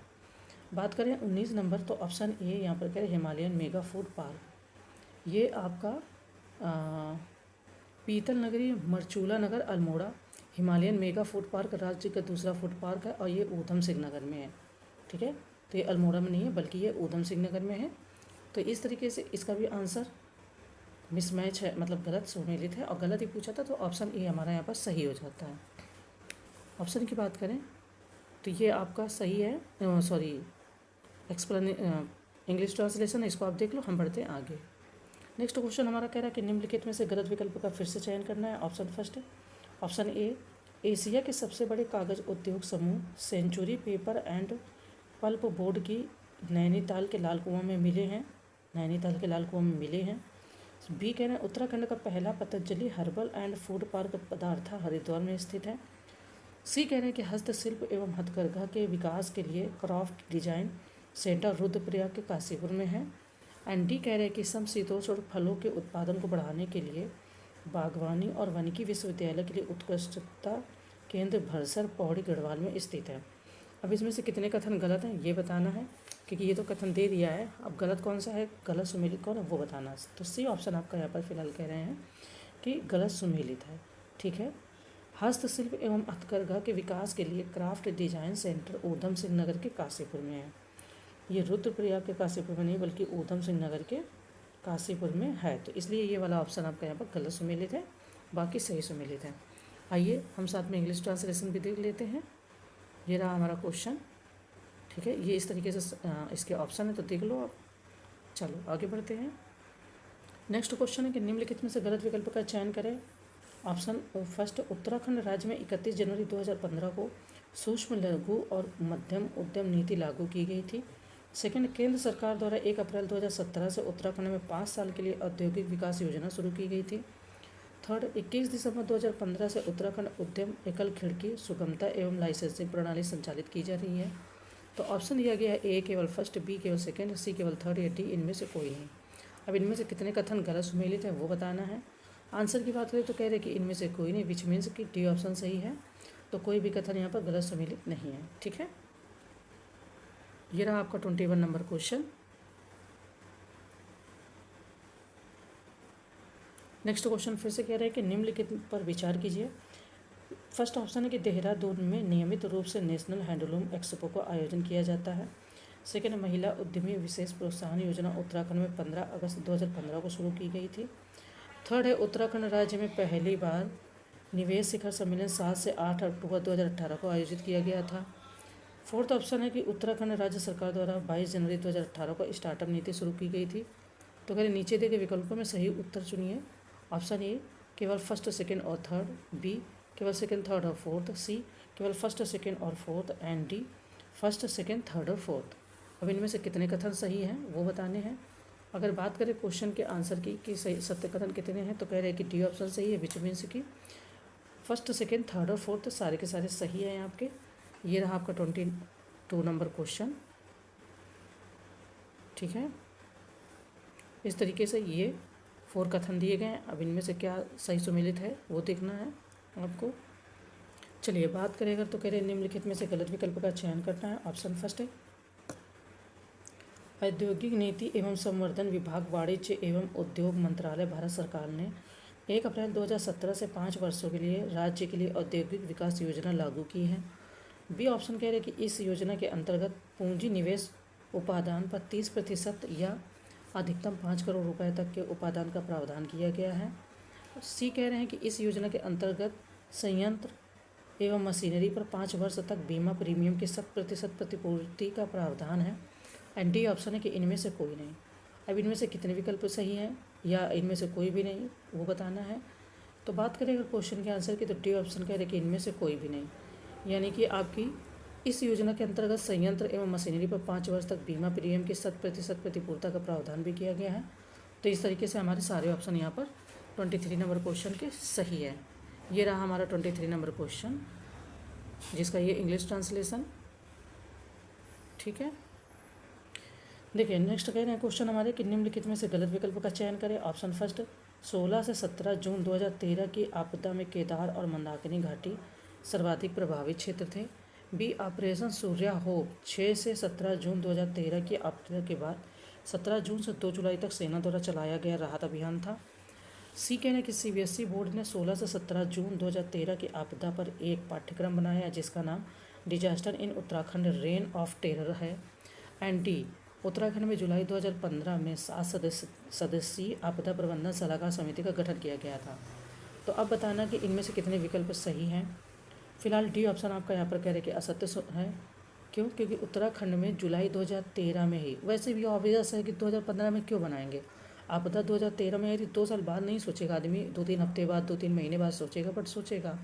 बात करें 19 नंबर, तो ऑप्शन ए यहाँ पर कह रहे हैं हिमालयन मेगा फूड पार्क। ये आपका पीतल नगरी मरचूला नगर Almora. Himalayan mega food park राज्य का दूसरा फूड पार्क है और ये ऊधम सिंह नगर में है। ठीक है, तो ये अल्मोड़ा में नहीं है, बल्कि ये ऊधम सिंह नगर में है। तो इस तरीके से इसका भी आंसर मिसमैच है, मतलब गलत सुमेलित है, और गलत ही पूछा था तो ऑप्शन ए हमारा यहाँ पर सही हो जाता है। ऑप्शन की बात करें तो ये आपका सही है। सॉरी, इंग्लिश ट्रांसलेशन है, इसको आप देख लो। हम बढ़ते हैं आगे। नेक्स्ट क्वेश्चन हमारा कह रहा है कि निम्नलिखित में से गलत विकल्प का फिर से चयन करना है। ऑप्शन फर्स्ट है, ऑप्शन ए, एशिया के सबसे बड़े कागज उद्योग समूह century paper and pulp board की नैनीताल के लाल कुआं में मिले हैं। बी कह रहे हैं उत्तराखंड का पहला Patanjali herbal and food park पदार्थ हरिद्वार में स्थित है। सी कह रहे हैं कि हस्तशिल्प एवं हथकरघा के विकास के लिए क्राफ्ट डिजाइन सेंटर रुद्रप्रयाग के काशीपुर में है। एंड डी कह रहे हैं कि समशीतोष्ण और फलों के उत्पादन को बढ़ाने के लिए बागवानी और वानिकी विश्वविद्यालय के लिए उत्कृष्टता केंद्र भरसर पौड़ी गढ़वाल में स्थित है। अब इसमें से कितने कथन गलत हैं ये बताना है, क्योंकि ये तो कथन दे दिया है। अब गलत कौन सा है, गलत सुमेलित कौन है वो बताना है। तो सी ऑप्शन आपका यहाँ पर फिलहाल कह रहे हैं कि गलत सुमेलित है। ठीक है, हस्तशिल्प एवं हथकरघा के विकास के लिए craft design centre Udham Singh Nagar के काशीपुर में है। ये रुद्रप्रयाग के काशीपुर में नहीं, बल्कि ऊधम सिंह नगर के काशीपुर में है। तो इसलिए ये वाला ऑप्शन आपका यहाँ पर गलत सुमेलित है, बाकी सही सुमेलित है। आइए हम साथ में इंग्लिश ट्रांसलेशन भी देख लेते हैं। ये रहा हमारा क्वेश्चन। ठीक है, ये इस तरीके से इसके ऑप्शन है, तो देख लो आप। चलो आगे बढ़ते हैं। नेक्स्ट क्वेश्चन है कि निम्नलिखित में से गलत विकल्प का चयन करें। ऑप्शन फर्स्ट, उत्तराखंड राज्य में 31 जनवरी 2015 को सूक्ष्म लघु और मध्यम उद्यम नीति लागू की गई थी। सेकंड, केंद्र सरकार द्वारा 1 अप्रैल 2017 से उत्तराखंड में 5 साल के लिए औद्योगिक विकास योजना शुरू की गई थी। थर्ड, 21 दिसंबर 2015 से उत्तराखंड उद्यम एकल खिड़की सुगमता एवं लाइसेंसिंग प्रणाली संचालित की जा रही है। तो ऑप्शन दिया गया है ए केवल फर्स्ट, बी केवल सेकंड, सी केवल थर्ड, या डी इनमें से कोई नहीं। अब इनमें से कितने कथन गलत सुमेलित है वो बताना है। आंसर की बात करें तो कह रहे कि इनमें से कोई नहीं, विच मीन्स कि डी ऑप्शन सही है। तो कोई भी कथन यहाँ पर गलत सम्मिलित नहीं है। ठीक है, ये रहा आपका 21 नंबर क्वेश्चन। नेक्स्ट क्वेश्चन फिर से कह रहे हैं कि निम्नलिखित पर विचार कीजिए। फर्स्ट ऑप्शन है कि देहरादून में नियमित रूप से नेशनल हैंडलूम एक्सपो का आयोजन किया जाता है। सेकेंड, महिला उद्यमी विशेष प्रोत्साहन योजना उत्तराखंड में 15 अगस्त 2015 को शुरू की गई थी। थर्ड है, उत्तराखंड राज्य में पहली बार निवेश शिखर सम्मेलन 7 से 8 अक्टूबर 2018 को आयोजित किया गया था। फोर्थ ऑप्शन है कि उत्तराखंड राज्य सरकार द्वारा 22 जनवरी 2018 को स्टार्टअप नीति शुरू की गई थी। तो कह नीचे दिए गए विकल्पों में सही उत्तर चुनिए। ऑप्शन ए केवल फर्स्ट, सेकेंड और थर्ड, बी केवल सेकेंड, थर्ड और फोर्थ, सी केवल फर्स्ट, सेकेंड और fourth, and D first, second, third और फोर्थ। अब इनमें से कितने कथन सही हैं वो बताने हैं। अगर बात करें क्वेश्चन के आंसर की कि सही सत्य कथन कितने हैं, तो कह रहे हैं कि डी ऑप्शन सही है, विच मीन्स की फर्स्ट, सेकेंड, थर्ड और फोर्थ सारे के सारे सही हैं आपके। ये रहा आपका 22 नंबर क्वेश्चन। ठीक है, इस तरीके से ये 4 कथन दिए गए हैं। अब इनमें से क्या सही सुमेलित है वो देखना है आपको। चलिए बात करें अगर, तो कह रहे हैं निम्नलिखित में से गलत विकल्प का चयन करना है। ऑप्शन फर्स्ट है, औद्योगिक नीति एवं संवर्धन विभाग, वाणिज्य एवं उद्योग मंत्रालय, भारत सरकार ने 1 अप्रैल 2017 से 5 वर्षों के लिए राज्य के लिए औद्योगिक विकास योजना लागू की है। बी ऑप्शन कह रहे हैं कि इस योजना के अंतर्गत पूंजी निवेश उपादान पर 30% या अधिकतम 5 करोड़ रुपए तक के उपादान का प्रावधान किया गया है। सी कह रहे हैं कि इस योजना के अंतर्गत संयंत्र एवं मशीनरी पर 5 वर्ष तक बीमा प्रीमियम की 100% प्रतिपूर्ति का प्रावधान है। एंड डी ऑप्शन है कि इनमें से कोई नहीं। अब इनमें से कितने विकल्प सही हैं या इनमें से कोई भी नहीं वो बताना है। तो बात करें अगर क्वेश्चन के आंसर की, तो डी ऑप्शन कह रहे हैं कि इनमें से कोई भी नहीं, यानी कि आपकी इस योजना के अंतर्गत संयंत्र एवं मशीनरी पर 5 वर्ष तक बीमा प्रीमियम की 100% प्रतिपूर्ति का प्रावधान भी किया गया है। तो इस तरीके से हमारे सारे ऑप्शन यहाँ पर 23 नंबर क्वेश्चन के सही है। ये रहा हमारा 23 नंबर क्वेश्चन, जिसका ये इंग्लिश ट्रांसलेशन। ठीक है, देखिए नेक्स्ट कह रहे हैं क्वेश्चन हमारे कि निम्नलिखित में से गलत विकल्प का चयन करें। ऑप्शन फर्स्ट, 16 से 17 जून 2013 की आपदा में केदार और मंदाकिनी घाटी सर्वाधिक प्रभावित क्षेत्र थे। बी ऑपरेशन सूर्या होप 6 से 17 जून 2013 की आपदा के बाद 17 जून से 2 जुलाई तक सेना द्वारा चलाया गया राहत अभियान था। सी कह रहे हैं कि सीबीएसई बोर्ड ने 16 से 17 जून 2013 की आपदा पर एक पाठ्यक्रम बनाया जिसका नाम disaster in Uttarakhand rain of terror है। एंड डी उत्तराखंड में जुलाई 2015 में 7 सदस्यीय आपदा प्रबंधन सलाहकार समिति का गठन किया गया था। तो अब बताना कि इनमें से कितने विकल्प सही हैं। फिलहाल डी ऑप्शन आपका यहाँ पर कह रहे कि असत्य है। क्यों? क्योंकि उत्तराखंड में जुलाई 2013 में ही, वैसे भी ऑब्वियस है कि 2015 में क्यों बनाएंगे। आपदा 2013 में है, 2 साल बाद नहीं सोचेगा आदमी, 2-3 हफ्ते बाद, 2-3 महीने बाद सोचेगा, बट सोचेगा।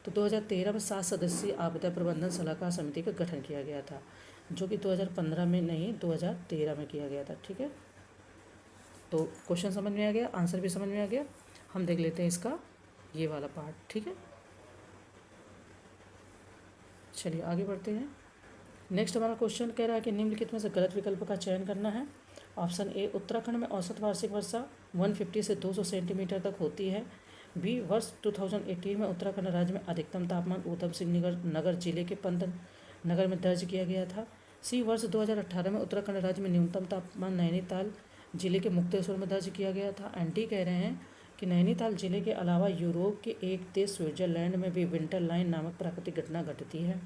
तो 2013 में 7 सदस्यीय आपदा प्रबंधन सलाहकार समिति का गठन किया गया था, जो कि 2015 में नहीं 2013 में किया गया था। ठीक है, तो क्वेश्चन समझ में आ गया, आंसर भी समझ में आ गया। हम देख लेते हैं इसका ये वाला पार्ट। ठीक है, चलिए आगे बढ़ते हैं। नेक्स्ट हमारा क्वेश्चन कह रहा है कि निम्नलिखित में से गलत विकल्प का चयन करना है। ऑप्शन ए, उत्तराखंड में औसत वार्षिक वर्षा 150 से 200 सेंटीमीटर तक होती है। बी, वर्ष 2018 में उत्तराखंड राज्य में अधिकतम तापमान ऊधम सिंह नगर जिले के पंत नगर में दर्ज किया गया था। सी, वर्ष 2018 में उत्तराखंड राज्य में न्यूनतम तापमान नैनीताल जिले के मुक्तेश्वर में दर्ज किया गया था। एंड डी कह रहे हैं कि नैनीताल जिले के अलावा यूरोप के एक देश स्विट्जरलैंड में भी विंटर लाइन नामक प्राकृतिक घटना घटती है।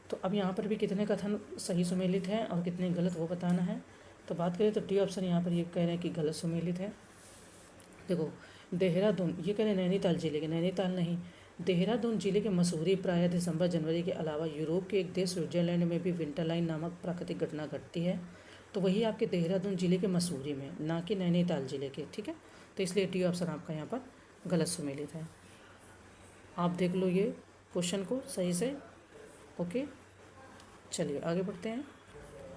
तो अब यहाँ पर भी कितने कथन सही सुमेलित हैं और कितने गलत वो बताना है। तो बात करें तो डी ऑप्शन यहाँ पर ये कह रहे हैं कि गलत सुमेलित है। देखो देहरादून, ये कह रहे हैं नैनीताल जिले के, नैनीताल नहीं, देहरादून जिले के मसूरी प्रायः दिसंबर जनवरी के अलावा यूरोप के एक देश स्विट्जरलैंड में भी विंटर लाइन नामक प्राकृतिक घटना घटती है। तो वही आपके देहरादून जिले के मसूरी में, ना कि नैनीताल जिले के। ठीक है, तो इसलिए डी ऑप्शन आपका यहाँ पर गलत सुमेलित है। आप देख लो ये क्वेश्चन को सही से। ओके, चलिए आगे बढ़ते हैं।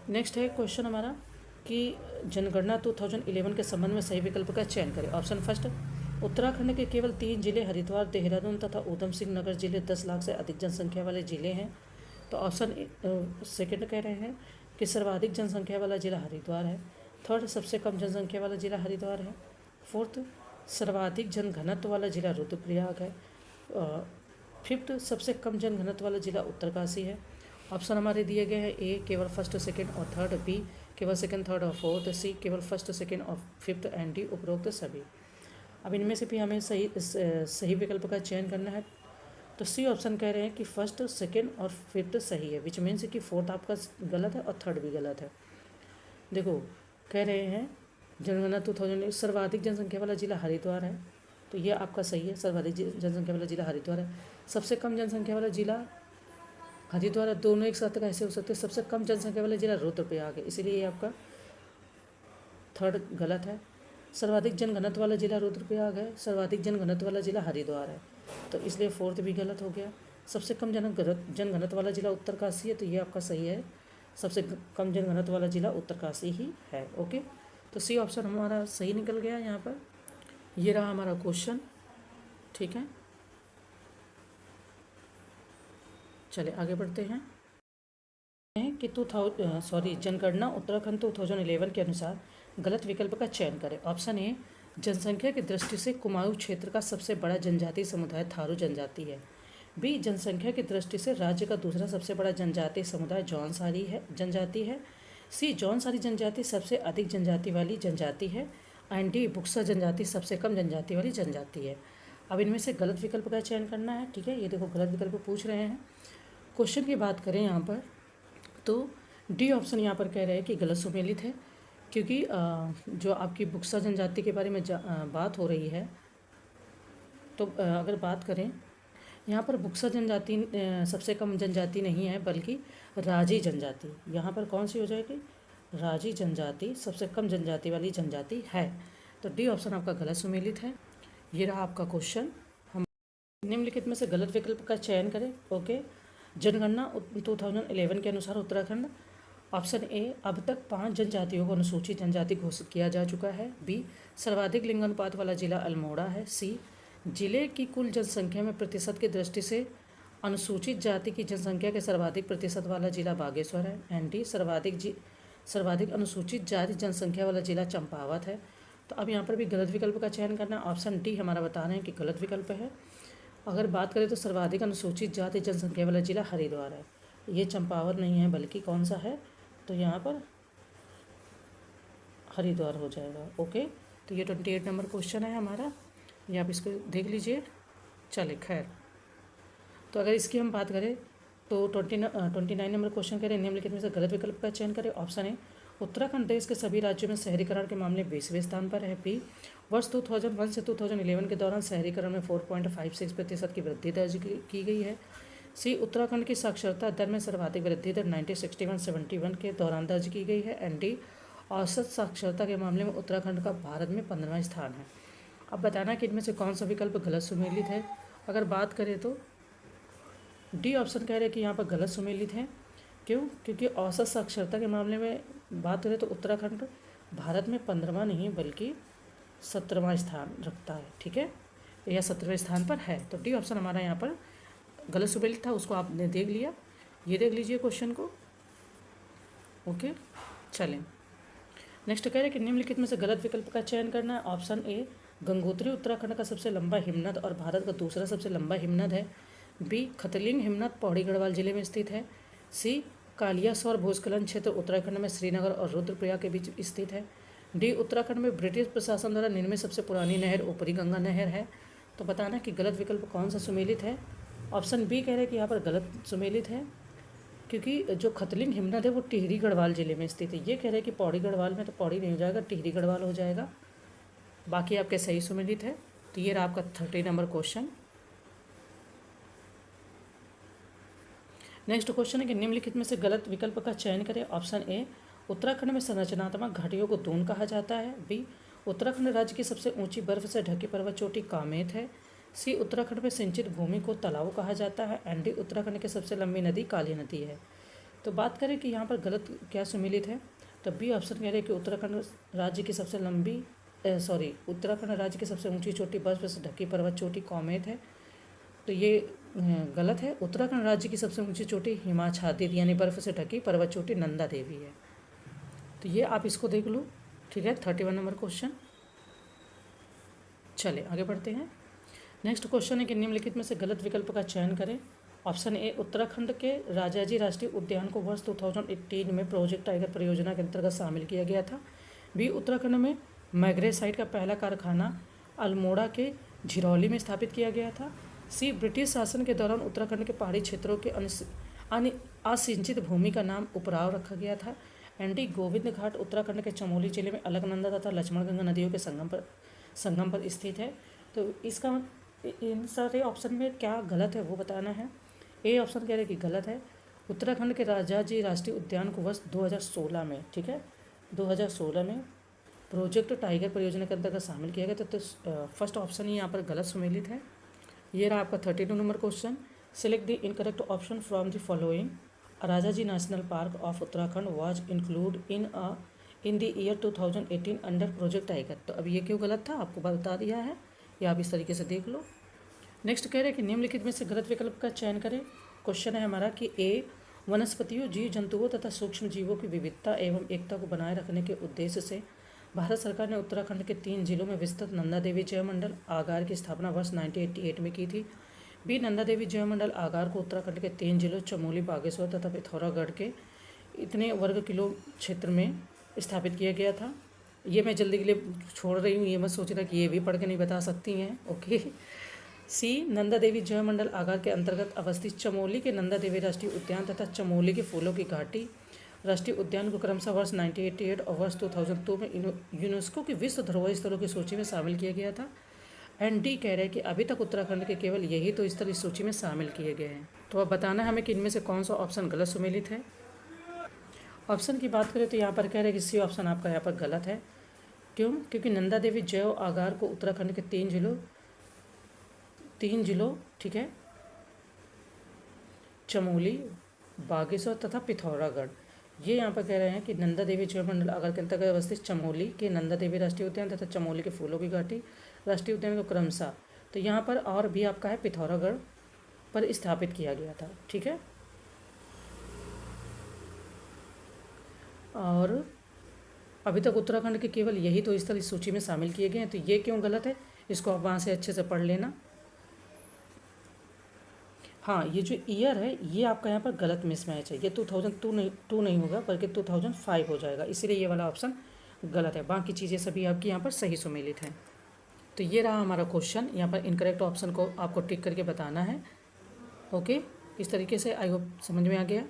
नेक्स्ट है क्वेश्चन हमारा कि जनगणना 2011 के संबंध में सही विकल्प का चयन करें। ऑप्शन फर्स्ट, उत्तराखंड के केवल 3 जिले हरिद्वार, देहरादून तथा ऊधम सिंह नगर जिले 10 लाख से अधिक जनसंख्या वाले जिले हैं। तो ऑप्शन सेकंड कह रहे हैं कि सर्वाधिक जनसंख्या वाला जिला हरिद्वार है। थर्ड, सबसे कम जनसंख्या वाला जिला हरिद्वार है। फोर्थ, सर्वाधिक जनघनत्व वाला जिला रुद्रप्रयाग है। फिफ्थ सबसे कम जनघनत्व वाला जिला उत्तरकाशी है। ऑप्शन हमारे दिए गए हैं, ए केवल फर्स्ट सेकंड और थर्ड, बी केवल सेकंड थर्ड और फोर्थ, सी केवल फर्स्ट सेकंड और फिफ्थ एंड डी उपरोक्त सभी। अब इनमें से भी हमें सही विकल्प का चयन करना है। तो सी ऑप्शन कह रहे हैं कि फर्स्ट सेकंड और फिफ्थ सही है, विच मीन्स कि फोर्थ आपका गलत है और थर्ड भी गलत है। देखो कह रहे हैं जनगणना 2000 सर्वाधिक जनसंख्या वाला जिला हरिद्वार है, तो ये आपका सही है, सर्वाधिक जनसंख्या वाला जिला हरिद्वार है। सबसे कम जनसंख्या वाला जिला हरिद्वार है, दोनों एक साथ कैसे हो सकते हैं? सबसे कम जनसंख्या वाला जिला रुद्रप्रयाग है, इसीलिए ये आपका थर्ड गलत है। सर्वाधिक जनघनत्व वाला जिला रुद्रप्रयाग है, सर्वाधिक जनघनत्व वाला जिला हरिद्वार है, तो इसलिए फोर्थ भी गलत हो गया। सबसे कम जनघनत्व वाला जिला उत्तरकाशी है, तो ये आपका सही है, सबसे कम जनघनत्व वाला जिला उत्तरकाशी ही है। ओके, तो सी ऑप्शन हमारा सही निकल गया यहाँ पर। ये रहा हमारा क्वेश्चन, ठीक है। चले आगे बढ़ते हैं कि जनगणना उत्तराखंड 2011 के अनुसार गलत विकल्प का चयन करें। ऑप्शन ए, जनसंख्या की दृष्टि से कुमाऊं क्षेत्र का सबसे बड़ा जनजातीय समुदाय थारू जनजाति है। बी, जनसंख्या की दृष्टि से राज्य का दूसरा सबसे बड़ा जनजातीय समुदाय जौनसारी जनजाति है। सी, जौनसारी जनजाति सबसे अधिक जनजाति वाली जनजाति है। एंड डी, बुक्सा जनजाति सबसे कम जनजाति वाली जनजाति है। अब इनमें से गलत विकल्प का चयन करना है, ठीक है। ये देखो गलत विकल्प पूछ रहे हैं। क्वेश्चन की बात करें यहाँ पर, तो डी ऑप्शन यहाँ पर कह रहे हैं कि गलत सुमेलित है, क्योंकि जो आपकी बुक्सा जनजाति के बारे में बात हो रही है, तो अगर बात करें यहाँ पर बुक्सा जनजाति सबसे कम जनजाति नहीं है, बल्कि राजी जनजाति, यहाँ पर कौन सी हो जाएगी? राजी जनजाति सबसे कम जनजाति वाली जनजाति है, तो डी ऑप्शन आपका गलत सुमेलित है। ये रहा आपका क्वेश्चन। हम निम्नलिखित में से गलत विकल्प का चयन करें। ओके, जनगणना 2011 के अनुसार उत्तराखंड। ऑप्शन ए, अब तक 5 जनजातियों को अनुसूचित जनजाति घोषित किया जा चुका है। बी, सर्वाधिक लिंगानुपात वाला जिला अल्मोड़ा है। सी, जिले की कुल जनसंख्या में प्रतिशत की दृष्टि से अनुसूचित जाति की जनसंख्या के सर्वाधिक प्रतिशत वाला जिला बागेश्वर है। एंड डी, सर्वाधिक अनुसूचित जाति जनसंख्या वाला जिला चंपावत है। तो अब यहाँ पर भी गलत विकल्प का चयन करना है। ऑप्शन डी हमारा बता रहे हैं कि गलत विकल्प है। अगर बात करें तो सर्वाधिक अनुसूचित जाति जनसंख्या वाला जिला हरिद्वार है, ये चंपावत नहीं है, बल्कि कौन सा है? तो यहाँ पर हरिद्वार हो जाएगा। ओके, तो ये 28 नंबर क्वेश्चन है हमारा, ये आप इसको देख लीजिए। चले खैर, तो अगर इसकी हम बात करें तो 29 नंबर क्वेश्चन कह रहे हैं निम्नलिखित में से गलत विकल्प का चयन करें। ऑप्शन ए, उत्तराखंड देश के सभी राज्यों में शहरीकरण के मामले 20वें स्थान पर है। बी, वर्ष 2001 से 2011 के दौरान शहरीकरण में 4.56% की वृद्धि दर्ज की गई है। सी, उत्तराखंड की साक्षरता दर में सर्वाधिक वृद्धि दर 1961-71 के दौरान दर्ज की गई है। एंड डी, औसत साक्षरता के मामले में उत्तराखंड का भारत में 15वां स्थान है। अब बताना कि इनमें से कौन सा विकल्प गलत सुमेलित है। अगर बात करें तो डी ऑप्शन कह रहे हैं कि यहाँ पर गलत सुमेलित है। क्यों? क्योंकि औसत साक्षरता के मामले में बात करें तो उत्तराखंड भारत में 15वां नहीं बल्कि 17वां स्थान रखता है, ठीक है, या 17वें स्थान पर है। तो डी ऑप्शन हमारा यहाँ पर गलत सुमेलित था, उसको आपने देख लिया। ये देख लीजिए क्वेश्चन को। ओके, चलें नेक्स्ट कह रहे हैं कि निम्नलिखित में से गलत विकल्प का चयन करना है। ऑप्शन ए, गंगोत्री उत्तराखंड का सबसे लंबा हिमनद और भारत का दूसरा सबसे लंबा हिमनद है। बी, खतलिंग हिमनद पौड़ी गढ़वाल जिले में स्थित है। सी, कालियासौर भूस्खलन क्षेत्र उत्तराखंड में श्रीनगर और रुद्रप्रयाग के बीच स्थित है। डी, उत्तराखंड में ब्रिटिश प्रशासन द्वारा निर्मित सबसे पुरानी नहर ऊपरी गंगा नहर है। तो बताना कि गलत विकल्प कौन सा सुमेलित है। ऑप्शन बी कह रहे हैं कि यहाँ पर गलत सुमेलित है, क्योंकि जो खतलिंग हिमनद है वो टिहरी गढ़वाल जिले में स्थित है। ये कह रहे हैं कि पौड़ी गढ़वाल में, तो पौड़ी नहीं हो जाएगा, टिहरी गढ़वाल हो जाएगा। बाकी आपके सही सुमेलित है। तो ये रहा आपका 30 नंबर क्वेश्चन। नेक्स्ट क्वेश्चन है कि निम्नलिखित में से गलत विकल्प का चयन करें। ऑप्शन ए, उत्तराखंड में संरचनात्मक घाटियों को दून कहा जाता है। बी, उत्तराखंड राज्य की सबसे ऊंची बर्फ से ढकी पर्वत चोटी कामेत है। सी, उत्तराखंड में सिंचित भूमि को तालाब कहा जाता है। एंड डी, उत्तराखंड की सबसे लंबी नदी काली नदी है। तो बात करें कि यहाँ पर गलत क्या सुमेलित है, तो बी ऑप्शन कह रहे हैं कि उत्तराखंड राज्य की सबसे ऊंची चोटी बर्फ से ढकी पर्वत चोटी कामेत है। तो ये गलत है। उत्तराखंड राज्य की सबसे ऊंची चोटी हिमाच्छादित यानी बर्फ से ढकी पर्वत चोटी नंदा देवी है। तो ये आप इसको देख लो, ठीक है। 31 नंबर क्वेश्चन। चले आगे बढ़ते हैं। नेक्स्ट क्वेश्चन है कि निम्नलिखित में से गलत विकल्प का चयन करें। ऑप्शन ए, उत्तराखंड के राजाजी राष्ट्रीय उद्यान को वर्ष 2018 में प्रोजेक्ट टाइगर परियोजना के अंतर्गत शामिल किया गया था। बी, उत्तराखंड में मैग्रेसाइट का पहला कारखाना अल्मोड़ा के झिरौली में स्थापित किया गया था। सी, ब्रिटिश शासन के दौरान उत्तराखंड के पहाड़ी क्षेत्रों के असिंचित भूमि का नाम उपराव रखा गया था। एंड डी, गोविंद घाट उत्तराखंड के चमोली जिले में अलकनंदा तथा लक्ष्मणगंगा नदियों के संगम पर स्थित है। तो इसका इन सारे ऑप्शन में क्या गलत है वो बताना है। ए ऑप्शन कह रहे हैं कि गलत है। उत्तराखंड के राजाजी राष्ट्रीय उद्यान को वर्ष 2016 में, ठीक है, 2016 में प्रोजेक्ट टाइगर परियोजना के अंतर्गत शामिल किया गया था। तो फर्स्ट ऑप्शन ही यहाँ पर गलत सुमेलित है। ये रहा आपका 32 number question. Select the incorrect option from the following. Rajaji national park of Uttarakhand was include in the year 2018 under project tiger. तो अब ये क्यों गलत था आपको बता दिया है, या आप इस तरीके से देख लो। नेक्स्ट कह रहे हैं कि निम्नलिखित में से गलत विकल्प का चयन करें। क्वेश्चन है हमारा कि ए, वनस्पतियों, जीव जंतुओं तथा सूक्ष्म जीवों की विविधता एवं एकता को बनाए रखने के उद्देश्य से भारत सरकार ने उत्तराखंड के 3 जिलों में विस्तृत नंदा देवी जैव मंडल आगार की स्थापना वर्ष 1988 में की थी। बी, नंदा देवी जैव मंडल आगार को उत्तराखंड के 3 जिलों चमोली, बागेश्वर तथा पिथौरागढ़ के इतने वर्ग किलो क्षेत्र में स्थापित किया गया था। ये मैं जल्दी के लिए छोड़ रही हूँ, ये मत सोचना कि ये भी पढ़ के नहीं बता सकती हैं, ओके। सी, नंदा देवी जैव मंडल आगार के अंतर्गत अवस्थित चमोली के नंदा देवी राष्ट्रीय उद्यान तथा चमोली के फूलों की घाटी राष्ट्रीय उद्यान को क्रमशः वर्ष 1988 और वर्ष 2002 में यूनेस्को की विश्व धरोहर स्थलों की सूची में शामिल किया गया था। एंड डी कह रहे हैं कि अभी तक उत्तराखंड के केवल यही तो स्थल इस सूची में शामिल किए गए हैं। तो अब बताना है हमें कि इनमें से कौन सा ऑप्शन गलत सुमेलित है। ऑप्शन की बात करें तो यहाँ पर कह रहे हैं कि सी ऑप्शन आपका यहाँ पर गलत है। क्यों? क्योंकि नंदा देवी जैव आगार को उत्तराखंड के 3 जिलों, ठीक है, चमोली, बागेश्वर तथा पिथौरागढ़, ये यहाँ पर कह रहे हैं कि नंदा देवी जैव मंडल आगार के अंतर्गत अवस्थित चमोली के नंदा देवी राष्ट्रीय उद्यान तथा चमोली के फूलों की घाटी राष्ट्रीय उद्यान को क्रमशः, तो यहाँ पर और भी आपका है पिथौरागढ़ पर स्थापित किया गया था, ठीक है। और अभी तक उत्तराखंड के केवल यही तो स्थल इस सूची में शामिल किए गए हैं। तो ये क्यों गलत है, इसको आप वहाँ से अच्छे से पढ़ लेना। हाँ, ये जो ईयर है ये आपका यहाँ पर गलत मिसमैच है। ये 2002 नहीं होगा बल्कि 2005 हो जाएगा, इसीलिए ये वाला ऑप्शन गलत है। बाकी चीज़ें सभी आपकी यहाँ पर सही सुमेलित हैं। तो ये रहा हमारा क्वेश्चन। यहाँ पर इनकरेक्ट ऑप्शन को आपको टिक करके बताना है, ओके। इस तरीके से आई होप समझ में आ गया।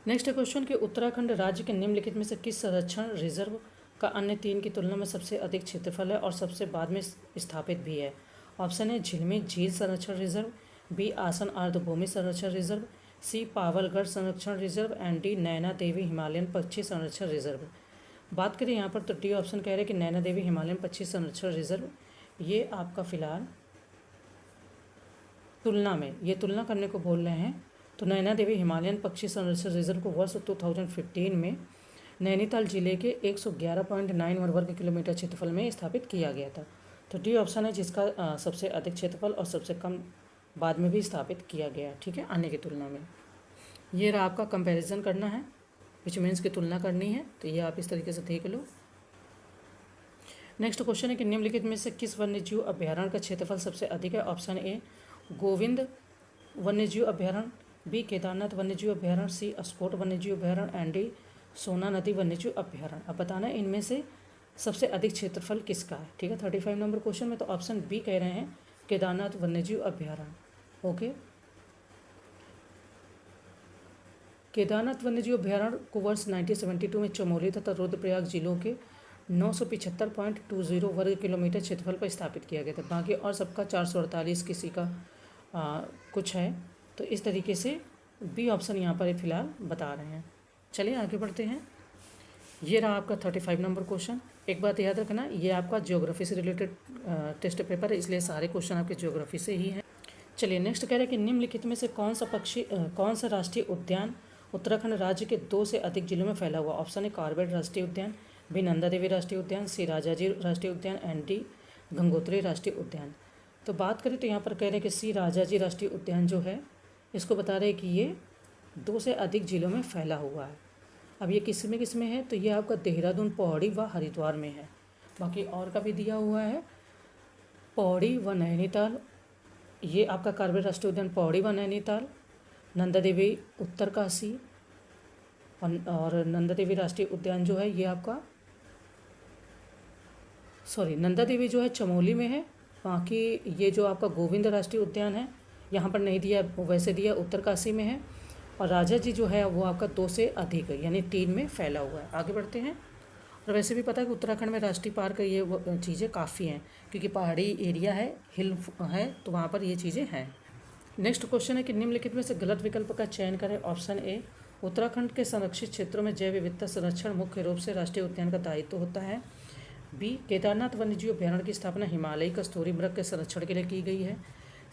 नेक्स्ट क्वेश्चन कि उत्तराखंड राज्य के निम्नलिखित में से किस संरक्षण रिजर्व का अन्य 3 की तुलना में सबसे अधिक क्षेत्रफल है और सबसे बाद में स्थापित भी है। ऑप्शन है झिलमी झील संरक्षण रिजर्व, बी, आसन आर्द्रभूमि संरक्षण रिजर्व, सी, पावलगढ़ संरक्षण reserve, and D, Naina Devi Himalayan पक्षी संरक्षण रिजर्व। बात करें यहाँ पर तो डी ऑप्शन कह रहे हैं कि नैना देवी हिमालयन पक्षी संरक्षण रिजर्व, ये आपका फिलहाल तुलना में, ये तुलना करने को बोल रहे हैं। तो नैना देवी हिमालयन पक्षी संरक्षण रिजर्व को वर्ष 2015 में नैनीताल जिले के 111.91 वर्ग किलोमीटर क्षेत्रफल में स्थापित किया गया था। तो डी ऑप्शन है जिसका सबसे अधिक क्षेत्रफल और सबसे कम बाद में भी स्थापित किया गया, ठीक है, आने की तुलना में। ये रहा आपका कंपैरिजन करना है, विच मीन्स की तुलना करनी है। तो ये आप इस तरीके से देख लो। नेक्स्ट क्वेश्चन है कि निम्नलिखित में से किस वन्यजीव अभ्यारण्य का क्षेत्रफल सबसे अधिक है। ऑप्शन ए, गोविंद वन्यजीव अभ्यारण्य, बी, केदारनाथ वन्यजीव अभ्यारण्य, सी, अस्कोट वन्यजीव अभ्यारण्य, एंड डी, सोना नदी वन्यजीव अभ्यारण्य। अब बताना है इनमें से सबसे अधिक क्षेत्रफल किसका है, ठीक है। 35 नंबर क्वेश्चन में तो ऑप्शन बी कह रहे हैं केदारनाथ वन्यजीव अभ्यारण्य, ओके। केदारनाथ वन्यजीव अभ्यारण्य को वर्ष 1972 में चमोली तथा रुद्रप्रयाग जिलों के 975.20 वर्ग किलोमीटर क्षेत्रफल पर स्थापित किया गया था। बाकी और सबका 448 किसी का कुछ है। तो इस तरीके से बी ऑप्शन यहाँ पर फिलहाल बता रहे हैं। चलिए आगे बढ़ते हैं। ये रहा आपका 35 नंबर क्वेश्चन। एक बात याद रखना, ये आपका ज्योग्राफी से रिलेटेड टेस्ट पेपर है, इसलिए सारे क्वेश्चन आपके ज्योग्राफी से ही हैं। चलिए नेक्स्ट कह रहे हैं कि निम्नलिखित में से कौन सा राष्ट्रीय उद्यान उत्तराखंड राज्य के 2 से अधिक जिलों में फैला हुआ। ऑप्शन है कॉर्बेट राष्ट्रीय उद्यान, बी, नंदा देवी राष्ट्रीय उद्यान, सी, राजाजी राष्ट्रीय उद्यान, एंड डी, गंगोत्री राष्ट्रीय उद्यान। तो बात करें तो यहाँ पर कह रहे हैं कि सी, राजाजी राष्ट्रीय उद्यान जो है इसको बता रहे हैं कि ये 2 से अधिक जिलों में फैला हुआ है। अब ये किस में है, तो ये आपका देहरादून, पौड़ी व हरिद्वार में है। बाकी और का भी दिया हुआ है, पौड़ी व नैनीताल ये आपका कार्बेट राष्ट्रीय उद्यान पौड़ी व नैनीताल, नंदा देवी उत्तरकाशी और नंदा देवी राष्ट्रीय उद्यान जो है ये आपका नंदा देवी जो है चमोली में है। बाकी ये जो आपका गोविंद राष्ट्रीय उद्यान है यहाँ पर नहीं दिया, वैसे दिया उत्तरकाशी में है। और राजा जी जो है वो आपका 2 से अधिक है, यानी 3 में फैला हुआ है। आगे बढ़ते हैं। और वैसे भी पता है कि उत्तराखंड में राष्ट्रीय पार्क ये चीज़ें काफ़ी हैं, क्योंकि पहाड़ी एरिया है, हिल है, तो वहाँ पर ये चीज़ें हैं। नेक्स्ट क्वेश्चन है कि निम्नलिखित में से गलत विकल्प का चयन करें। ऑप्शन ए, उत्तराखंड के संरक्षित क्षेत्रों में जैव विविधता संरक्षण मुख्य रूप से राष्ट्रीय उद्यान का दायित्व होता है। बी, केदारनाथ वन्यजीव अभ्यारण्य की स्थापना हिमालयी कस्तूरी मृग के संरक्षण के लिए की गई है।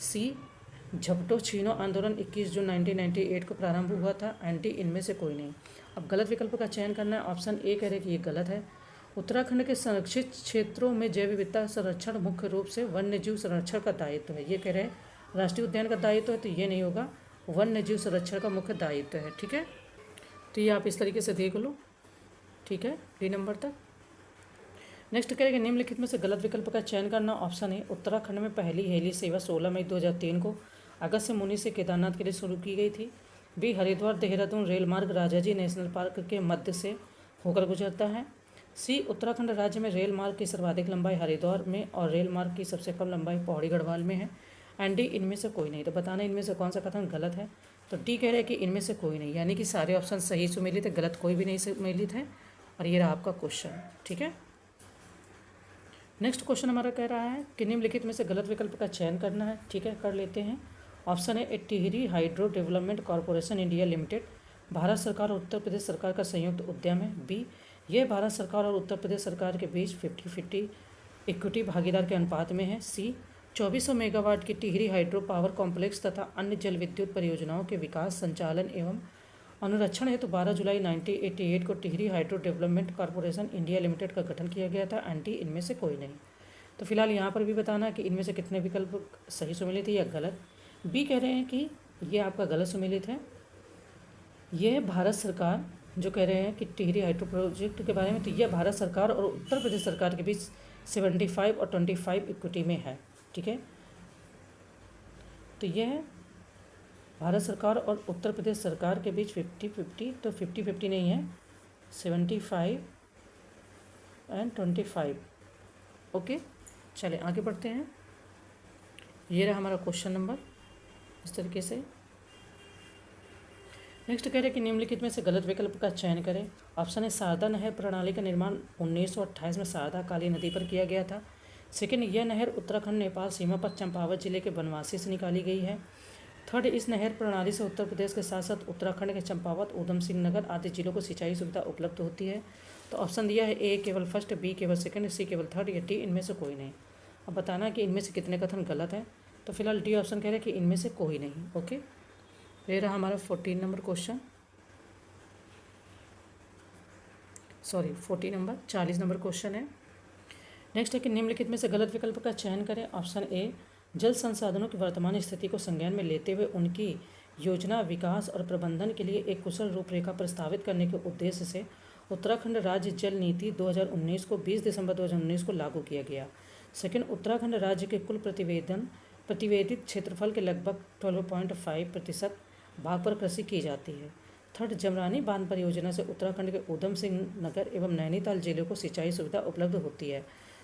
सी, झपटो छीनो आंदोलन 21 जून 1998 को प्रारंभ हुआ था। एंटी इनमें से कोई नहीं। अब गलत विकल्प का चयन करना है। ऑप्शन ए कह रहे कि ये गलत है। उत्तराखंड के संरक्षित क्षेत्रों में जैव विविधता संरक्षण मुख्य रूप से वन्यजीव संरक्षण का दायित्व है। ये कह रहे हैं राष्ट्रीय उद्यान का दायित्व है, तो ये नहीं होगा, वन्यजीव संरक्षण का मुख्य दायित्व है। ठीक है, तो ये आप इस तरीके से देख लो। ठीक है, डी नंबर तक। नेक्स्ट करेंगे निम्नलिखित में से गलत विकल्प का चयन करना। ऑप्शन ए, उत्तराखंड में पहली हेली सेवा 16 मई 2003 को अगस्त से मुनि से केदारनाथ के लिए शुरू की गई थी। बी, हरिद्वार देहरादून रेल मार्ग राजाजी नेशनल पार्क के मध्य से होकर गुजरता है। सी, उत्तराखंड राज्य में रेल मार्ग की सर्वाधिक लंबाई हरिद्वार में और रेल मार्ग की सबसे कम लंबाई पौड़ी गढ़वाल में है। एंड डी, इनमें से कोई नहीं। तो बताना इनमें से कौन सा कथन गलत है। तो डी कह रहे हैं कि इनमें से कोई नहीं, यानी कि सारे ऑप्शन सही सुमेलित है, गलत कोई भी नहीं सुमेलित है। और ये रहा आपका क्वेश्चन। ठीक है, नेक्स्ट क्वेश्चन हमारा कह रहा है कि निम्नलिखित में से गलत विकल्प का चयन करना है। ठीक है, कर लेते हैं। ऑप्शन है, Tehri hydro development corporation India limited Bharat सरकार और उत्तर प्रदेश सरकार का संयुक्त उद्यम है। बी, यह भारत सरकार और उत्तर प्रदेश सरकार के बीच 50-50 इक्विटी भागीदार के अनुपात में है। सी, 2400 मेगावाट की टिहरी हाइड्रो पावर कॉम्प्लेक्स तथा अन्य जल विद्युत परियोजनाओं के विकास, संचालन एवं अनुरक्षण हेतु 12 जुलाई 1988 को Tehri hydro development corporation India limited का गठन किया गया था। एंटी इनमें से कोई नहीं। तो फिलहाल यहाँ पर भी बताना कि इनमें से कितने विकल्प सही सुमेलित है या गलत। बी कह रहे हैं कि ये आपका गलत सुमेलित है। यह भारत सरकार जो कह रहे हैं कि टिहरी हाइड्रो प्रोजेक्ट के बारे में, तो यह भारत सरकार और उत्तर प्रदेश सरकार के बीच 75 और 25 इक्विटी में है। ठीक है, तो यह भारत सरकार और उत्तर प्रदेश सरकार के बीच 50-50, तो 50-50 नहीं है, 75 और 25। ओके, चले आगे बढ़ते हैं। ये रहा हमारा क्वेश्चन नंबर इस तरीके से। नेक्स्ट कह रहे हैं कि निम्नलिखित में से गलत विकल्प का चयन करें। ऑप्शन है, शारदा नहर प्रणाली का निर्माण 1928 में शारदा काली नदी पर किया गया था। सेकेंड, यह नहर उत्तराखंड नेपाल सीमा पर चंपावत जिले के बनवासी से निकाली गई है। थर्ड, इस नहर प्रणाली से उत्तर प्रदेश के साथ साथ उत्तराखंड के चंपावत, ऊधम सिंह नगर आदि जिलों को सिंचाई सुविधा उपलब्ध होती है। तो ऑप्शन दिया है ए केवल फर्स्ट, बी केवल सेकंड, सी केवल थर्ड या डी इनमें से कोई नहीं। अब बताना कि इनमें से कितने कथन गलत है। तो फिलहाल डी ऑप्शन कह रहे हैं कि इनमें से कोई नहीं। ओके, ये रहा हमारा 14 नंबर क्वेश्चन, 40 नंबर क्वेश्चन है। नेक्स्ट है कि निम्नलिखित में से गलत विकल्प का चयन करें। ऑप्शन ए, जल संसाधनों की वर्तमान स्थिति को संज्ञान में लेते हुए उनकी योजना, विकास और प्रबंधन के लिए एक कुशल रूपरेखा प्रस्तावित करने के उद्देश्य से उत्तराखंड राज्य जल नीति 2019 को 20 दिसंबर 2019 को लागू किया गया। सेकंड, उत्तराखंड राज्य के कुल प्रतिवेदित क्षेत्रफल के लगभग 12.5% भाग पर कृषि की जाती है। थर्ड, जमरानी बांध परियोजना से उत्तराखंड के ऊधम सिंह नगर एवं नैनीताल जिलों को सिंचाई सुविधा उपलब्ध होती है।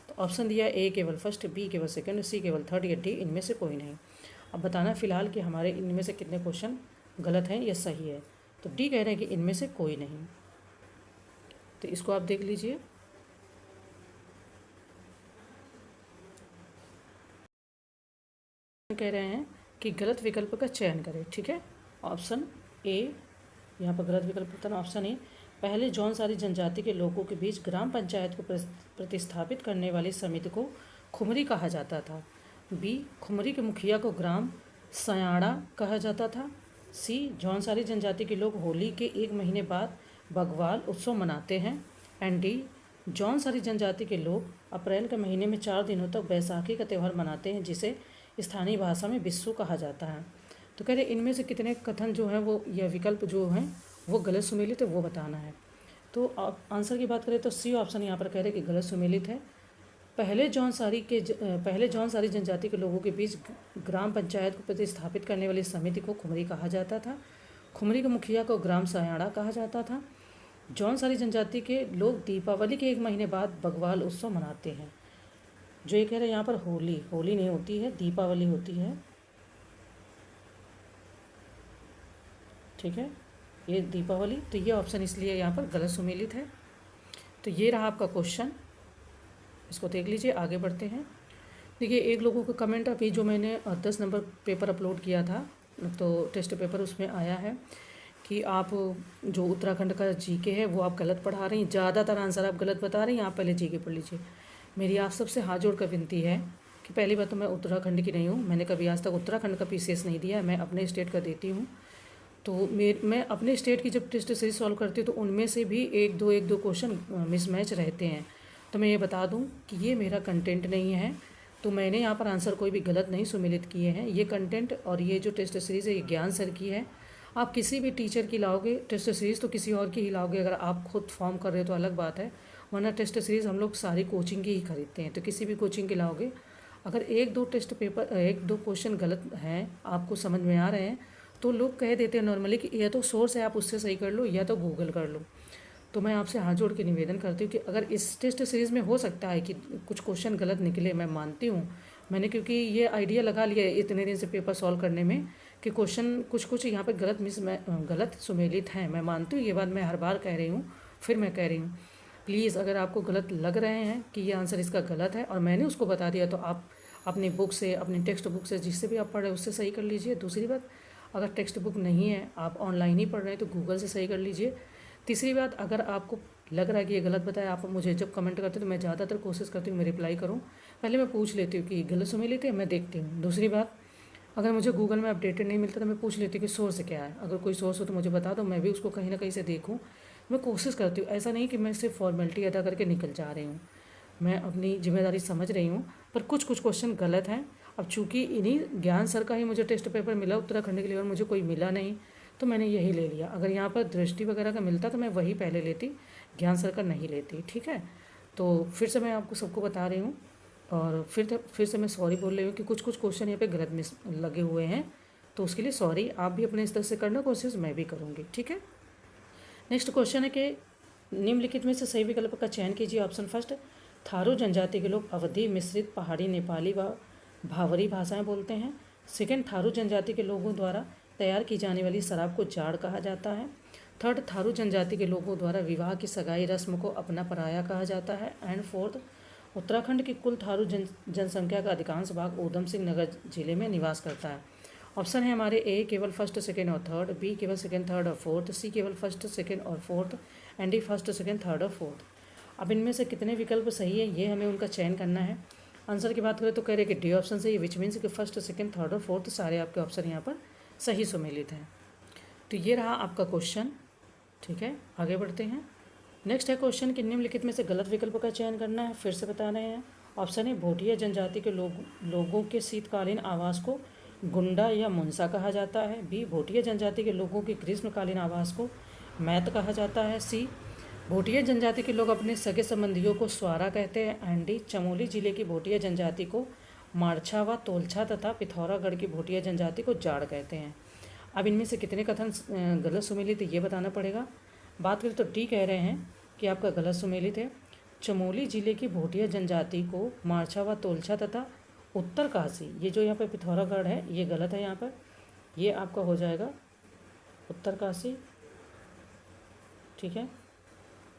तो ऑप्शन दिया ए केवल फर्स्ट, बी केवल सेकंड, सी केवल थर्ड या डी इनमें से कोई नहीं। अब बताना फिलहाल कि हमारे इनमें से कितने क्वेश्चन गलत हैं या सही है। तो डी कह रहे हैं कि इनमें से कोई नहीं। तो इसको आप देख लीजिए। कह रहे हैं कि गलत विकल्प का चयन करें। ठीक है, ऑप्शन ए, यहाँ पर गलत विकल्प था ऑप्शन ए, पहले जौनसारी जनजाति के लोगों के बीच ग्राम पंचायत को प्रतिस्थापित करने वाली समिति को खुमरी कहा जाता था। बी, खुमरी के मुखिया को ग्राम सयाड़ा कहा जाता था। सी, जौनसारी जनजाति के लोग होली के 1 महीने बाद बग्वाल उत्सव मनाते हैं। एंड डी, जौनसारी जनजाति के लोग अप्रैल के महीने में 4 दिनों तक बैसाखी का त्यौहार मनाते हैं, जिसे स्थानीय भाषा में बिस्सू कहा जाता है। तो कह रहे इनमें से कितने कथन जो हैं वो, यह विकल्प जो हैं वो गलत सुमेलित है, वो बताना है। तो आंसर की बात करें तो सी ऑप्शन यहाँ पर कह रहे हैं कि गलत सुमेलित है। पहले जौनसारी जनजाति के लोगों के बीच ग्राम पंचायत को प्रतिस्थापित करने वाली समिति को खुमरी कहा जाता था। खुमरी के मुखिया को ग्राम सयाड़ा कहा जाता था। जौनसारी जनजाति के लोग दीपावली के 1 महीने बाद बग्वाल उत्सव मनाते हैं। जो ये कह रहे हैं यहाँ पर होली नहीं होती है, दीपावली होती है। ठीक है, ये दीपावली, तो ये ऑप्शन इसलिए यहाँ पर गलत सुमेलित है। तो ये रहा आपका क्वेश्चन, इसको देख लीजिए। आगे बढ़ते हैं। देखिए, एक लोगों का कमेंट अभी जो मैंने 10 नंबर पेपर अपलोड किया था, तो टेस्ट पेपर, उसमें आया है कि आप जो उत्तराखंड का जीके है वो आप गलत पढ़ा रही हैं, ज़्यादातर आंसर आप गलत बता रही हैं। आप पहले जीके पढ़ लीजिए। मेरी आप सबसे हाथ जोड़ कर विनती है कि पहली बात तो मैं उत्तराखंड की नहीं हूँ, मैंने कभी आज तक उत्तराखंड का पीसीएस नहीं दिया, मैं अपने स्टेट का देती हूँ। तो मैं अपने स्टेट की जब टेस्ट सीरीज सॉल्व करती हूँ तो उनमें से भी एक दो क्वेश्चन मिसमैच रहते हैं। तो मैं ये बता दूं कि ये मेरा कंटेंट नहीं है, तो मैंने यहाँ पर आंसर कोई भी गलत नहीं सुमेलित किए हैं। ये कंटेंट और ये जो टेस्ट सीरीज़ है ये ज्ञान सर की है। आप किसी भी टीचर की लाओगे टेस्ट सीरीज़ तो किसी और की ही लाओगे, अगर आप खुद फॉर्म कर रहे हो तो अलग बात है, वरना टेस्ट सीरीज़ हम लोग सारी कोचिंग की ही खरीदते हैं। तो किसी भी कोचिंग की लाओगे, अगर 1-2 टेस्ट पेपर 1-2 क्वेश्चन गलत हैं, आपको समझ में आ रहे हैं, तो लोग कह देते हैं नॉर्मली कि या तो सोर्स है आप उससे सही कर लो या तो गूगल कर लो। तो मैं आपसे हाथ जोड़ के निवेदन करती हूँ कि अगर इस टेस्ट सीरीज़ में हो सकता है कि कुछ क्वेश्चन गलत निकले, मैं मानती हूँ, मैंने क्योंकि ये आइडिया लगा लिया है इतने दिन से पेपर सॉल्व करने में कि क्वेश्चन कुछ यहाँ पे गलत सुमेलित हैं। मैं मानती हूँ, ये बात मैं हर बार कह रही हूँ, फिर मैं कह रही हूँ, प्लीज़ अगर आपको गलत लग रहे हैं कि ये आंसर इसका गलत है और मैंने उसको बता दिया, तो आप अपनी बुक से, अपनी टेक्स्ट बुक से, जिससे भी आप पढ़ रहे हैं उससे सही कर लीजिए। दूसरी बात, अगर टेक्स्ट बुक नहीं है, आप ऑनलाइन ही पढ़ रहे हैं, तो गूगल से सही कर लीजिए। तीसरी बात, अगर आपको लग रहा है कि ये गलत बताया, आप मुझे जब कमेंट करते हो तो मैं ज़्यादातर कोशिश करती हूँ मैं रिप्लाई करूँ। पहले मैं पूछ लेती हूँ कि गलत सुमेलित है, मैं देखती हूँ। दूसरी बात, अगर मुझे गूगल में अपडेटेड नहीं मिलता तो मैं पूछ लेती हूँ कि सोर्स क्या है। अगर कोई सोर्स हो तो मुझे बता दो, मैं भी उसको कहीं ना कहीं से देखूँ। मैं कोशिश करती हूँ, ऐसा नहीं कि मैं सिर्फ फॉर्मेलिटी अदा करके निकल जा रही हूँ, मैं अपनी जिम्मेदारी समझ रही हूँ। पर कुछ क्वेश्चन गलत हैं। अब चूँकि इन्हीं ज्ञान सर का ही मुझे टेस्ट पेपर मिला उत्तराखंड के लिए और मुझे कोई मिला नहीं, तो मैंने यही ले लिया। अगर यहाँ पर दृष्टि वगैरह का मिलता तो मैं वही पहले लेती, ज्ञान सर का नहीं लेती। ठीक है, तो फिर से मैं आपको सबको बता रही हूँ और फिर से मैं सॉरी बोल रही हूँ कि कुछ क्वेश्चन यहाँ पे गलत मिस लगे हुए हैं, तो उसके लिए सॉरी। आप भी अपने स्तर से करना कोशिश, मैं भी करूँगी। ठीक है, नेक्स्ट क्वेश्चन है कि निम्नलिखित में से सही विकल्प का चयन कीजिए। ऑप्शन फर्स्ट, थारू जनजाति के लोग अवधी, मिश्रित, पहाड़ी, नेपाली व भावरी भाषाएं बोलते हैं। सेकंड, थारू जनजाति के लोगों द्वारा तैयार की जाने वाली शराब को जाड़ कहा जाता है। थर्ड, थारू जनजाति के लोगों द्वारा विवाह की सगाई रस्म को अपना पराया कहा जाता है। एंड फोर्थ, उत्तराखंड की कुल थारू जनसंख्या का अधिकांश भाग ऊधम सिंह नगर जिले में निवास करता है। ऑप्शन है हमारे ए केवल फर्स्ट, सेकेंड और थर्ड, बी केवल सेकेंड, थर्ड और फोर्थ, सी केवल फर्स्ट, सेकेंड और fourth, and D first, second, third और फोर्थ। अब इनमें से कितने विकल्प सही है ये हमें उनका चयन करना है। आंसर की बात करें तो कह रहे हैं कि डी ऑप्शन सही है, विच मीन्स कि फर्स्ट, सेकेंड, थर्ड और फोर्थ सारे आपके ऑप्शन यहाँ पर सही सुमेलित हैं। तो ये रहा आपका क्वेश्चन। ठीक है, आगे बढ़ते हैं। नेक्स्ट है क्वेश्चन कि निम्नलिखित में से गलत विकल्प का चयन करना है। फिर से बता रहे हैं। ऑप्शन है, भोटिया जनजाति के लोगों के शीतकालीन आवास को गुंडा या मुंसा कहा जाता है। बी, भोटिया जनजाति के लोगों के ग्रीष्मकालीन आवास को मैत कहा जाता है। सी, भोटिया जनजाति के लोग अपने सगे संबंधियों को स्वारा कहते हैं। एंड डी, चमोली जिले की भोटिया जनजाति को मारछा व तोलछा तथा पिथौरागढ़ की भोटिया जनजाति को जाड़ कहते हैं। अब इनमें से कितने कथन गलत सुमेलित ये बताना पड़ेगा। बात करें तो डी कह रहे हैं कि आपका गलत सुमेलित है। चमोली जिले की भोटिया जनजाति को मारछा व तोलछा तथा उत्तरकाशी, ये जो यहाँ पे पिथौरागढ़ है ये गलत है। यहाँ पर ये आपका हो जाएगा उत्तरकाशी। ठीक है,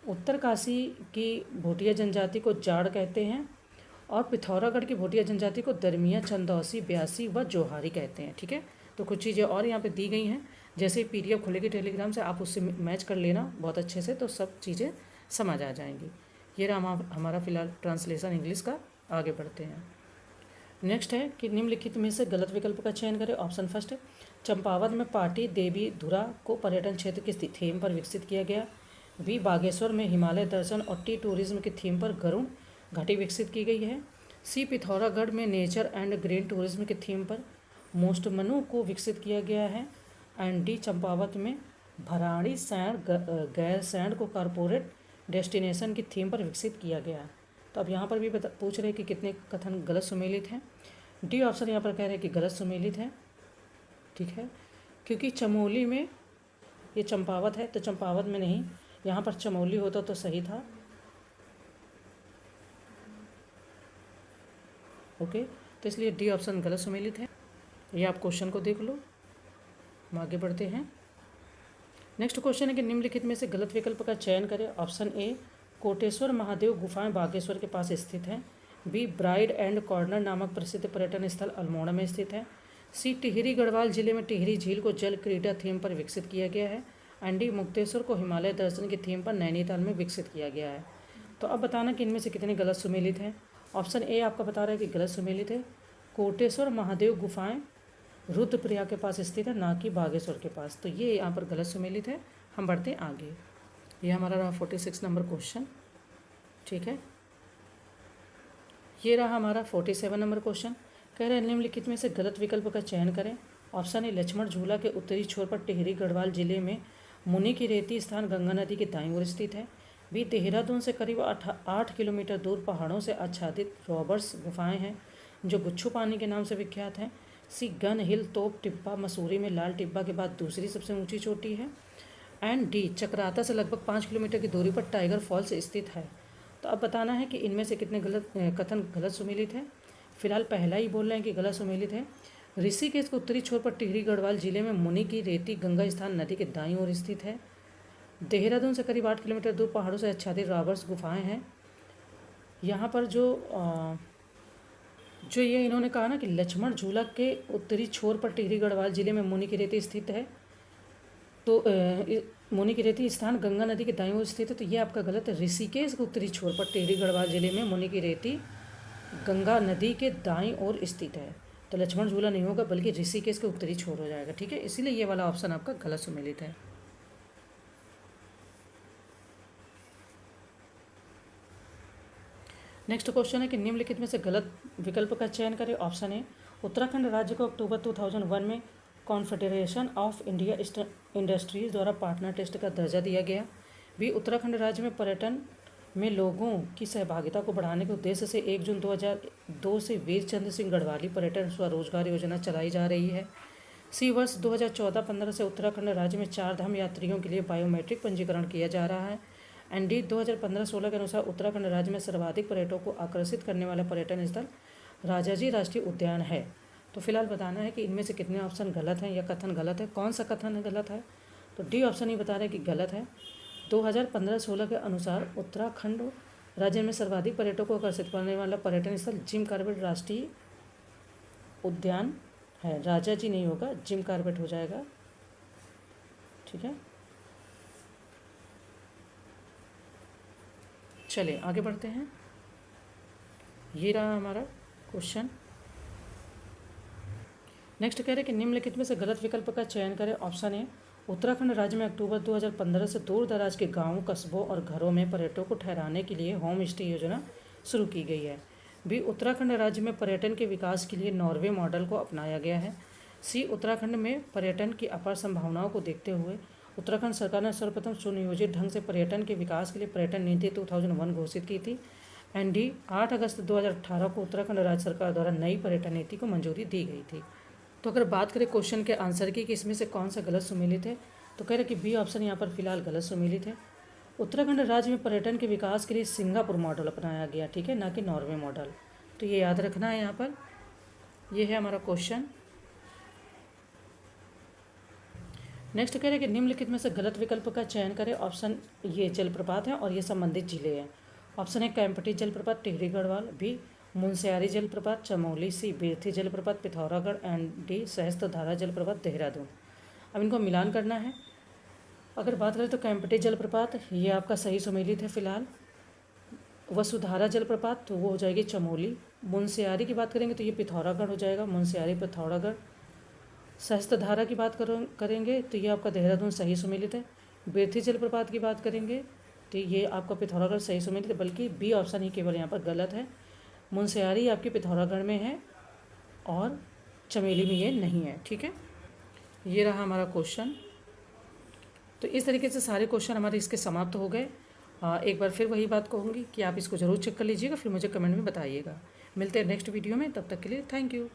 उत्तरकाशी की भोटिया जनजाति को जाड़ कहते हैं और पिथौरागढ़ की भोटिया जनजाति को दरमिया, चंदौसी, ब्यासी व जोहारी कहते हैं। ठीक है, तो कुछ चीज़ें और यहाँ पे दी गई हैं, जैसे PDF खुलेगी टेलीग्राम से, आप उससे मैच कर लेना बहुत अच्छे से, तो सब चीज़ें समझ आ जाएंगी। ये रहा हमारा फिलहाल ट्रांसलेशन इंग्लिश का। आगे बढ़ते हैं। नेक्स्ट है कि निम्नलिखित में से गलत विकल्प का चयन करें। ऑप्शन फर्स्ट, चंपावत में पाटी देवी धुरा को पर्यटन क्षेत्र की थीम पर विकसित किया गया। बी, बागेश्वर में हिमालय दर्शन और टी टूरिज्म की थीम पर गरुड़ घाटी विकसित की गई है। सी, पिथौरागढ़ में नेचर एंड ग्रीन टूरिज्म की थीम पर मोस्टमनु को विकसित किया गया है। एंड डी, चंपावत में भराड़ी सैंड गैर सैंड को कॉरपोरेट डेस्टिनेशन की थीम पर विकसित किया गया है। तो अब यहाँ पर भी पूछ रहे हैं कि कितने कथन गलत सुमेलित हैं। डी ऑप्शन यहाँ पर कह रहे हैं कि गलत सुमेलित है, ठीक है, क्योंकि चमोली में ये चंपावत है तो चंपावत में नहीं, यहाँ पर चमोली होता तो सही था। ओके, तो इसलिए डी ऑप्शन गलत सुमेलित है। ये आप क्वेश्चन को देख लो। हम आगे बढ़ते हैं। नेक्स्ट क्वेश्चन है कि निम्नलिखित में से गलत विकल्प का चयन करें। ऑप्शन ए, कोटेश्वर महादेव गुफाएं बागेश्वर के पास स्थित हैं। बी, ब्राइड एंड कॉर्नर नामक प्रसिद्ध पर्यटन स्थल अल्मोड़ा में स्थित है। सी, टिहरी गढ़वाल जिले में टिहरी झील को जल क्रीड़ा थीम पर विकसित किया गया है। एंड डी, मुक्तेश्वर को हिमालय दर्शन की थीम पर नैनीताल में विकसित किया गया है। तो अब बताना कि इनमें से कितने गलत सुमेलित हैं। ऑप्शन ए आपका बता रहा है कि गलत सुमेलित है। कोटेश्वर महादेव गुफाएं रुद्रप्रयाग के पास स्थित है, ना कि बागेश्वर के पास। तो ये यहाँ पर गलत सुमेलित है। हम बढ़ते आगे। ये हमारा रहा 46 नंबर क्वेश्चन, ठीक है। ये रहा हमारा 47 नंबर क्वेश्चन। कह रहे हैं निम्नलिखित में से गलत विकल्प का चयन करें। ऑप्शन ए, लक्ष्मण झूला के उत्तरी छोर पर टिहरी गढ़वाल जिले में मुनि की रेती स्थान गंगा नदी के दाईं ओर स्थित है। बी, देहरादून से करीब 8 किलोमीटर दूर पहाड़ों से आच्छादित रॉबर्ट्स गुफाएं हैं जो गुच्छू पानी के नाम से विख्यात हैं। सी, गन हिल तोप टिब्बा मसूरी में लाल टिब्बा के बाद दूसरी सबसे ऊंची चोटी है। एंड डी, चक्राता से लगभग 5 किलोमीटर की दूरी पर टाइगर फॉल्स स्थित है। तो अब बताना है कि इनमें से कितने कथन गलत सुमेलित है। फिलहाल पहला ही बोल रहे हैं कि गलत सुमेलित है। ऋषिकेश के उत्तरी छोर पर टिहरी गढ़वाल जिले में मुनि की रेती गंगा स्थान नदी के दाईं ओर स्थित है। देहरादून से करीब 8 किलोमीटर दूर पहाड़ों से आच्छादित रॉबर्ट्स गुफाएं हैं। यहाँ पर जो ये इन्होंने कहा ना कि लक्ष्मण झूला के उत्तरी छोर पर टिहरी गढ़वाल जिले में मुनि की रेती स्थित है, तो मुनि की रेती स्थान गंगा नदी के दाईं ओर स्थित है, तो ये आपका गलत है। ऋषिकेश के उत्तरी छोर पर टिहरी गढ़वाल जिले में मुनि की रेती गंगा नदी के दाईं ओर स्थित है, तो लक्ष्मण झूला नहीं होगा बल्कि ऋषिकेश के उत्तरी छोर हो जाएगा, ठीक है। इसीलिए ये वाला ऑप्शन आपका गलत सुमेलित है। नेक्स्ट क्वेश्चन है कि निम्नलिखित में से गलत विकल्प का चयन करें। ऑप्शन ए, उत्तराखंड राज्य को अक्टूबर 2001 में कॉन्फेडरेशन ऑफ इंडिया इंडस्ट्रीज द्वारा पार्टनर टेस्ट का दर्जा दिया गया। बी, उत्तराखंड राज्य में पर्यटन में लोगों की सहभागिता को बढ़ाने के उद्देश्य से 1 जून 2002 से वीर चंद्र सिंह गढ़वाली पर्यटन स्वरोजगार योजना चलाई जा रही है। सी, वर्ष 2014-15 से उत्तराखंड राज्य में 4 धाम यात्रियों के लिए बायोमेट्रिक पंजीकरण किया जा रहा है। एंड डी, 2015-16 के अनुसार उत्तराखंड राज्य में सर्वाधिक पर्यटकों को आकर्षित करने वाला पर्यटन स्थल राजाजी राष्ट्रीय उद्यान है। तो फिलहाल बताना है कि इनमें से कितने ऑप्शन गलत हैं या कथन गलत है, कौन सा कथन गलत है। तो डी ऑप्शन ही बता रहे हैं कि गलत है। 2015-16 के अनुसार उत्तराखंड राज्य में सर्वाधिक पर्यटकों को आकर्षित करने वाला पर्यटन स्थल जिम कॉर्बेट राष्ट्रीय उद्यान है। राजाजी नहीं होगा, जिम कॉर्बेट हो जाएगा, ठीक है। चलिए आगे बढ़ते हैं। ये रहा हमारा क्वेश्चन। नेक्स्ट कह रहे हैं कि निम्नलिखित में से गलत विकल्प का चयन करें। ऑप्शन ए, उत्तराखंड राज्य में अक्टूबर 2015 से दूर दराज के गांवों, कस्बों और घरों में पर्यटकों को ठहराने के लिए होम स्टे योजना शुरू की गई है। बी, उत्तराखंड राज्य में पर्यटन के विकास के लिए नॉर्वे मॉडल को अपनाया गया है। सी, उत्तराखंड में पर्यटन की अपार संभावनाओं को देखते हुए उत्तराखंड सरकार ने सर्वप्रथम सुनियोजित ढंग से पर्यटन के विकास के लिए पर्यटन नीति 2001 घोषित की थी। एंड डी, 8 अगस्त 2018 को उत्तराखंड राज्य सरकार द्वारा नई पर्यटन नीति को मंजूरी दी गई थी। तो अगर बात करें क्वेश्चन के आंसर की कि इसमें से कौन सा गलत सुमेलित है, तो कह रहे कि बी ऑप्शन यहाँ पर फिलहाल गलत सुमेलित है। उत्तराखंड राज्य में पर्यटन के विकास के लिए सिंगापुर मॉडल अपनाया गया, ठीक है, ना कि नॉर्वे मॉडल। तो ये याद रखना है यहाँ पर। ये है हमारा क्वेश्चन। नेक्स्ट कह रहे हैं कि निम्नलिखित में से गलत विकल्प का चयन करें। ऑप्शन ये जलप्रपात है और ये संबंधित जिले हैं। ऑप्शन ए, कैंपटी जलप्रपात टिहरी गढ़वाल। बी, मुनस्यारी जलप्रपात चमोली। सी, बिरथी जलप्रपात पिथौरागढ़। एंड डी, सहस्त्रधारा जलप्रपात देहरादून। अब इनको मिलान करना है। अगर बात करें तो कैंपटी जलप्रपात ये आपका सही सुमेलित है फिलहाल। वसुधारा जलप्रपात तो वो हो जाएगी चमोली। मुनस्यारी की बात करेंगे तो ये पिथौरागढ़ हो जाएगा, मुनस्यारी पिथौरागढ़। सहस्त्रधारा की बात करेंगे तो ये आपका देहरादून सही सुमेलित है। बिरथी जलप्रपात की बात करेंगे तो ये आपका पिथौरागढ़ सही सुमेलित है, बल्कि बी ऑप्शन ही केवल यहाँ पर गलत है। मुनस्यारी आपकी पिथौरागढ़ में है और चमेली में ये नहीं है, ठीक है। ये रहा हमारा क्वेश्चन। तो इस तरीके से सारे क्वेश्चन हमारे इसके समाप्त हो गए। एक बार फिर वही बात कहूँगी कि आप इसको ज़रूर चेक कर लीजिएगा, फिर मुझे कमेंट में बताइएगा। मिलते हैं नेक्स्ट वीडियो में, तब तक के लिए थैंक यू।